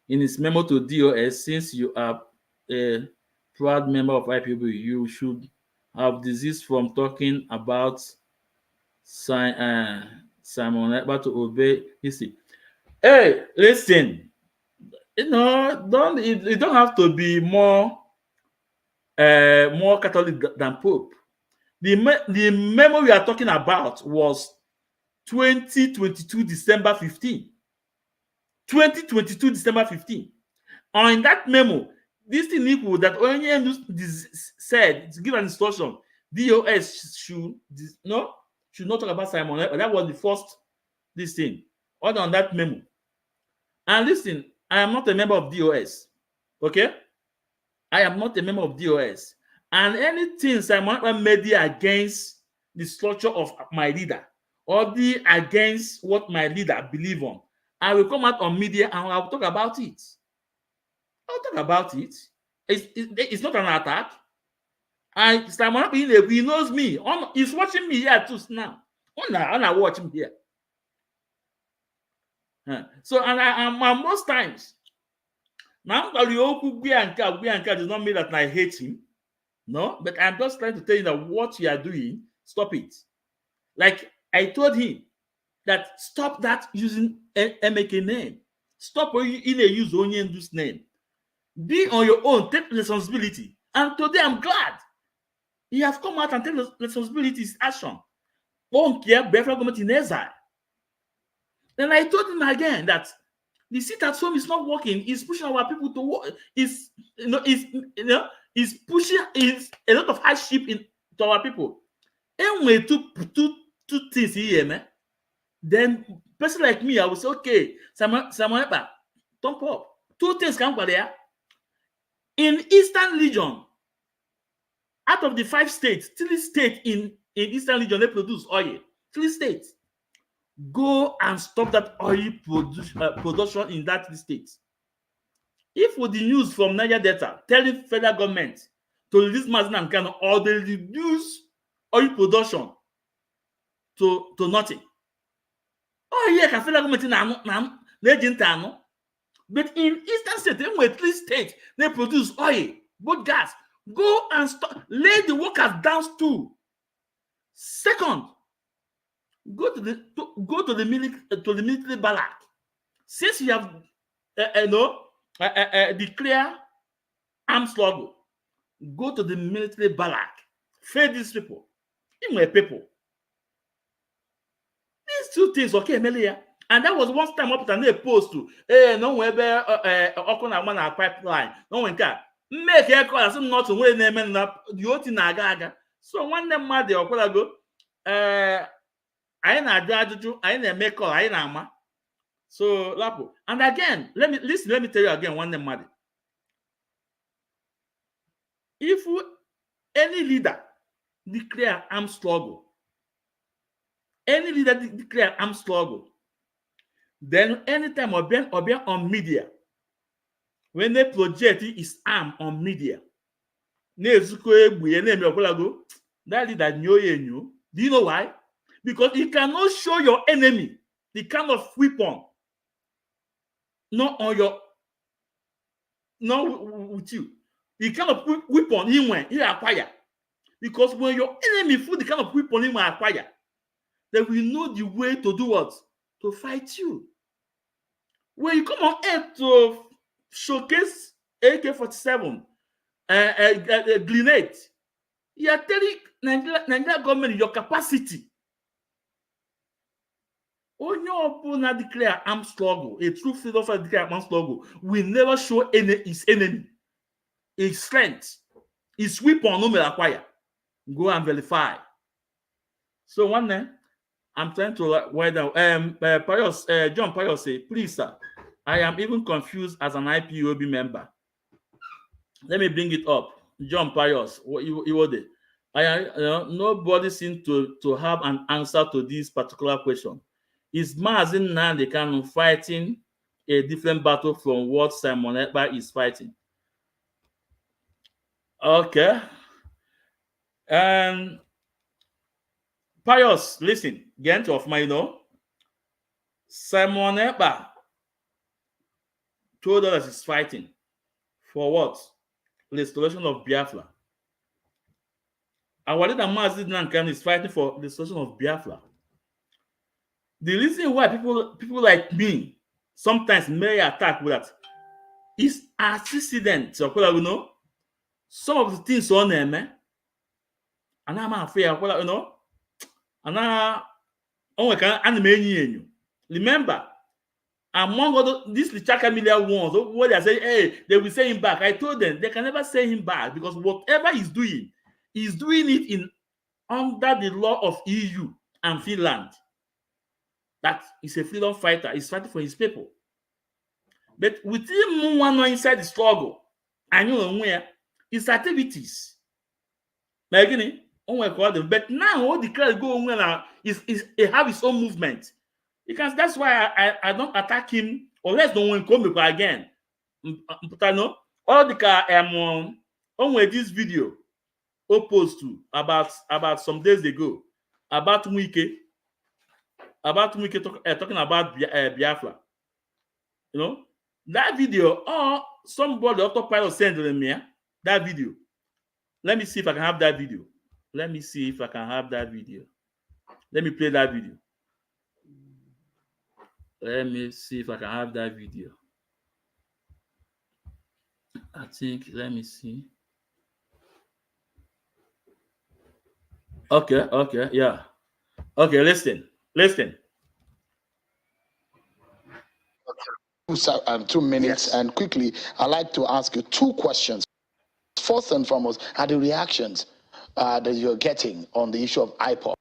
In his memo to DOS, since you are a proud member of IPB, you should have desist from talking about Simon Ekpa to obey history. Hey, listen, you don't have to be more Catholic than Pope. The memo we are talking about was 2022 December 15. 2022 December 15. And in that memo, this thing equal that Onyendu said to give an instruction, DOS should not talk about Simon Ekpa. That was the first this thing. Other on that memo. And listen, I am not a member of DOS. Okay? I am not a member of DOS. And anything Simon Ekpa made against the structure of my leader or against what my leader believe on, I will come out on media and I will talk about it. I'll talk about it. It's not an attack. And Simon Ekpa, he knows me. He's watching me here too now. I watch him here. So and most times, now does not mean that I hate him. No, but I'm just trying to tell you that what you are doing, stop it. Like I told him that stop that using MAK name. Stop use Onyendu's name. Be on your own, take responsibility. And today I'm glad he has come out and take responsibility, his action. Won't care, Biafra government in exile. Then I told him again that the sit at home is not working. It's pushing our people to work. It's pushing a lot of hardship to our people. And when two things here, man, then person like me, I will say, okay, Simon Ekpa, thump up. Two things come for there. In Eastern region, out of the 5 states, 3 states in in Eastern region, they produce oil. 3 states. Go and stop that oil production in that 3 states. If with the news from Niger Delta telling federal government to release Mazi Nnamdi Kanu or they reduce oil production to nothing. Oh yeah, can federal government na but in Eastern states, they were 3 states, they produce oil, both gas. Go and stop, lay the workers down too. Second, go to the military barrack. Since you have declare armed struggle, go to the military barrack. Feed these people. In my people. These 2 things, okay, Melia. And that was one time up and they post to, no one ever a pipeline. No one can make a call as not to win them and up the Otinagaga. So one them mad they go. I ain't make call, I ain't. So Lapo. And again, let me tell you again one them mad. If any leader declare armed struggle, then anytime or be on media, when they project his arm on media, that leader knew you. Do you know why? Because you cannot show your enemy the kind of weapon not with you. The kind of weapon he acquire. Because when your enemy feel the kind of weapon he will acquire, then we know the way to do what? To fight you. When you come on air to showcase AK-47, grenade, you are telling Nigeria government your capacity. When your opponent declare armed struggle, a true freedom fighter declare armed struggle, will never show his enemy, his strength, his weapon no may acquire. Go and verify. So one day, I'm trying to write down. John Pius say, please, sir, I am even confused as an IPOB member. Let me bring it up. John Pius, you were there. Nobody seems to have an answer to this particular question. Is Mazi Nnamdi Kanu fighting a different battle from what Simon Ekpa is fighting? Okay. And Pius, listen, get of my Simon Ekpa told us he's fighting for what? Restoration of Biafra. And what Mazi Nnamdi Kanu is fighting for restoration of Biafra. The reason why people like me sometimes may attack with that is accident. So some of the things on them, and I'm afraid, remember, among all these Lichaka Media ones, what they say, hey, they will say him back. I told them they can never say him back because whatever he's doing it under the law of EU and Finland. That is a freedom fighter. He's fighting for his people. But with him one inside the struggle, and you know where his activities. But now all the cars go on he have his own movement. Because that's why I don't attack him unless no one come again. All the car on this video opposed to about some days ago about Wike. Talking about Biafra. That video, or somebody autopilot sent to me, that video. Let me see if I can have that video. Let me play that video. Let me see if I can have that video. I think, let me see. Okay, yeah. Okay, listen. 2 minutes, yes. And quickly, I'd like to ask you 2 questions. First and foremost, are the reactions that you're getting on the issue of IPOP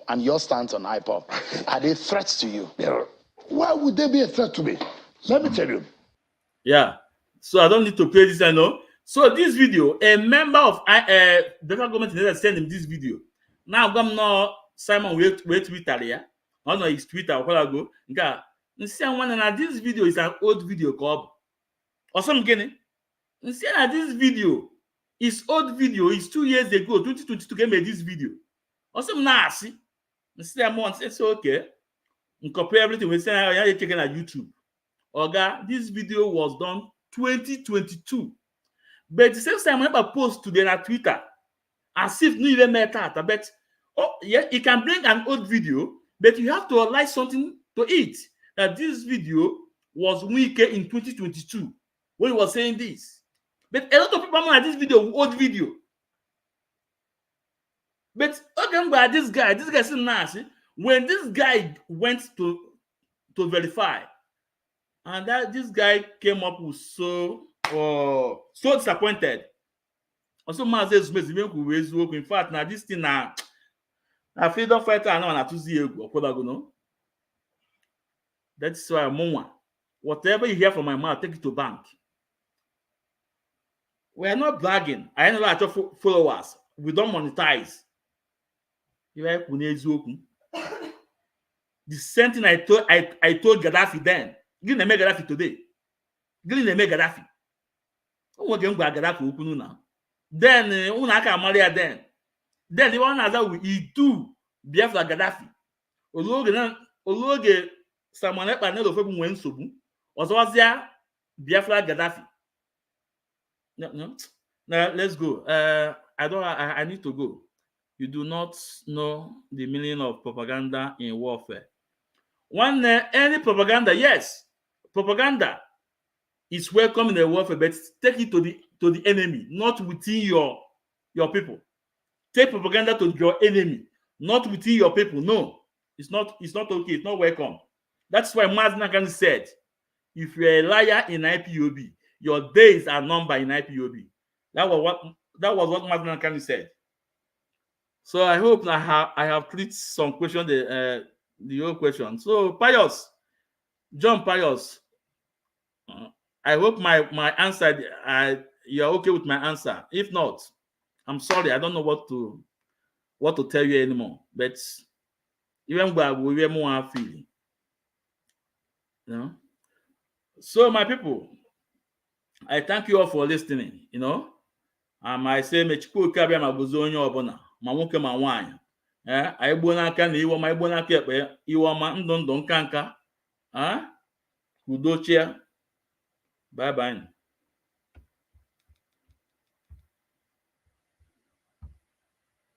and your stance on IPOP, are they threats to you? Yeah. Why would they be a threat to me? Let me tell you. Yeah. So I don't need to play this, I know. So this video, a member of the federal government sent him this video. Now gam no Simon wait Twitter ya. No no his Twitter go. Nka nsi one na this video is an old video called or some gini. Nsi na this video is old video is 2 years ago 2022 came made this video. Or some na see. Nsi am on say okay. Compare everything we say I checking at YouTube. Oga, this video was done 2022. But the same time whenever post today on Twitter, as if no even matter. But oh yeah, you can bring an old video, but you have to like something to it. That this video was weak in 2022 when he was saying this. But a lot of people know that this video old video. But okay, but this guy is nasty. When this guy went to verify, and that this guy came up with so disappointed. Also, Mazi in fact, now this thing now, freedom fighter I know na tuzi ego, no. That's why I'm whatever you hear from my mouth, take it to bank. We are not bragging. I know a lot of followers. We don't monetize. The same thing I told Gaddafi then. Give me Gaddafi today. Give me Gaddafi. What game go Gaddafi open now? Then unaka Maria then the one that we do Biafra Gaddafi. Ologe Samuel Panelo febu nwe nsogbu. Ozo wazia Biafra Gaddafi. No. Now let's go. I need to go. You do not know the meaning of propaganda in warfare. Any propaganda, yes, propaganda is welcome in the warfare, but take it to the enemy, not within your people. Take propaganda to your enemy, not within your people. No, it's not okay. It's not welcome. That's why Mazi Kanu said, if you're a liar in IPOB, your days are numbered in IPOB. That was what Mazi Kanu said. So I hope I have treated some question, the whole question. So Pius, John Pius, I hope my answer, you're okay with my answer. If not, I'm sorry, I don't know what to tell you anymore. But even we more feeling, you know. So my people, I thank you all for listening. You know, I say mechukwu kabia mabuzo onye obona. Ma nwoke ma nwaanyị anyị gbuo n'aka na iwe ma igbo n'aka ekpe iwe ọma ndụ nka udochie bye bye.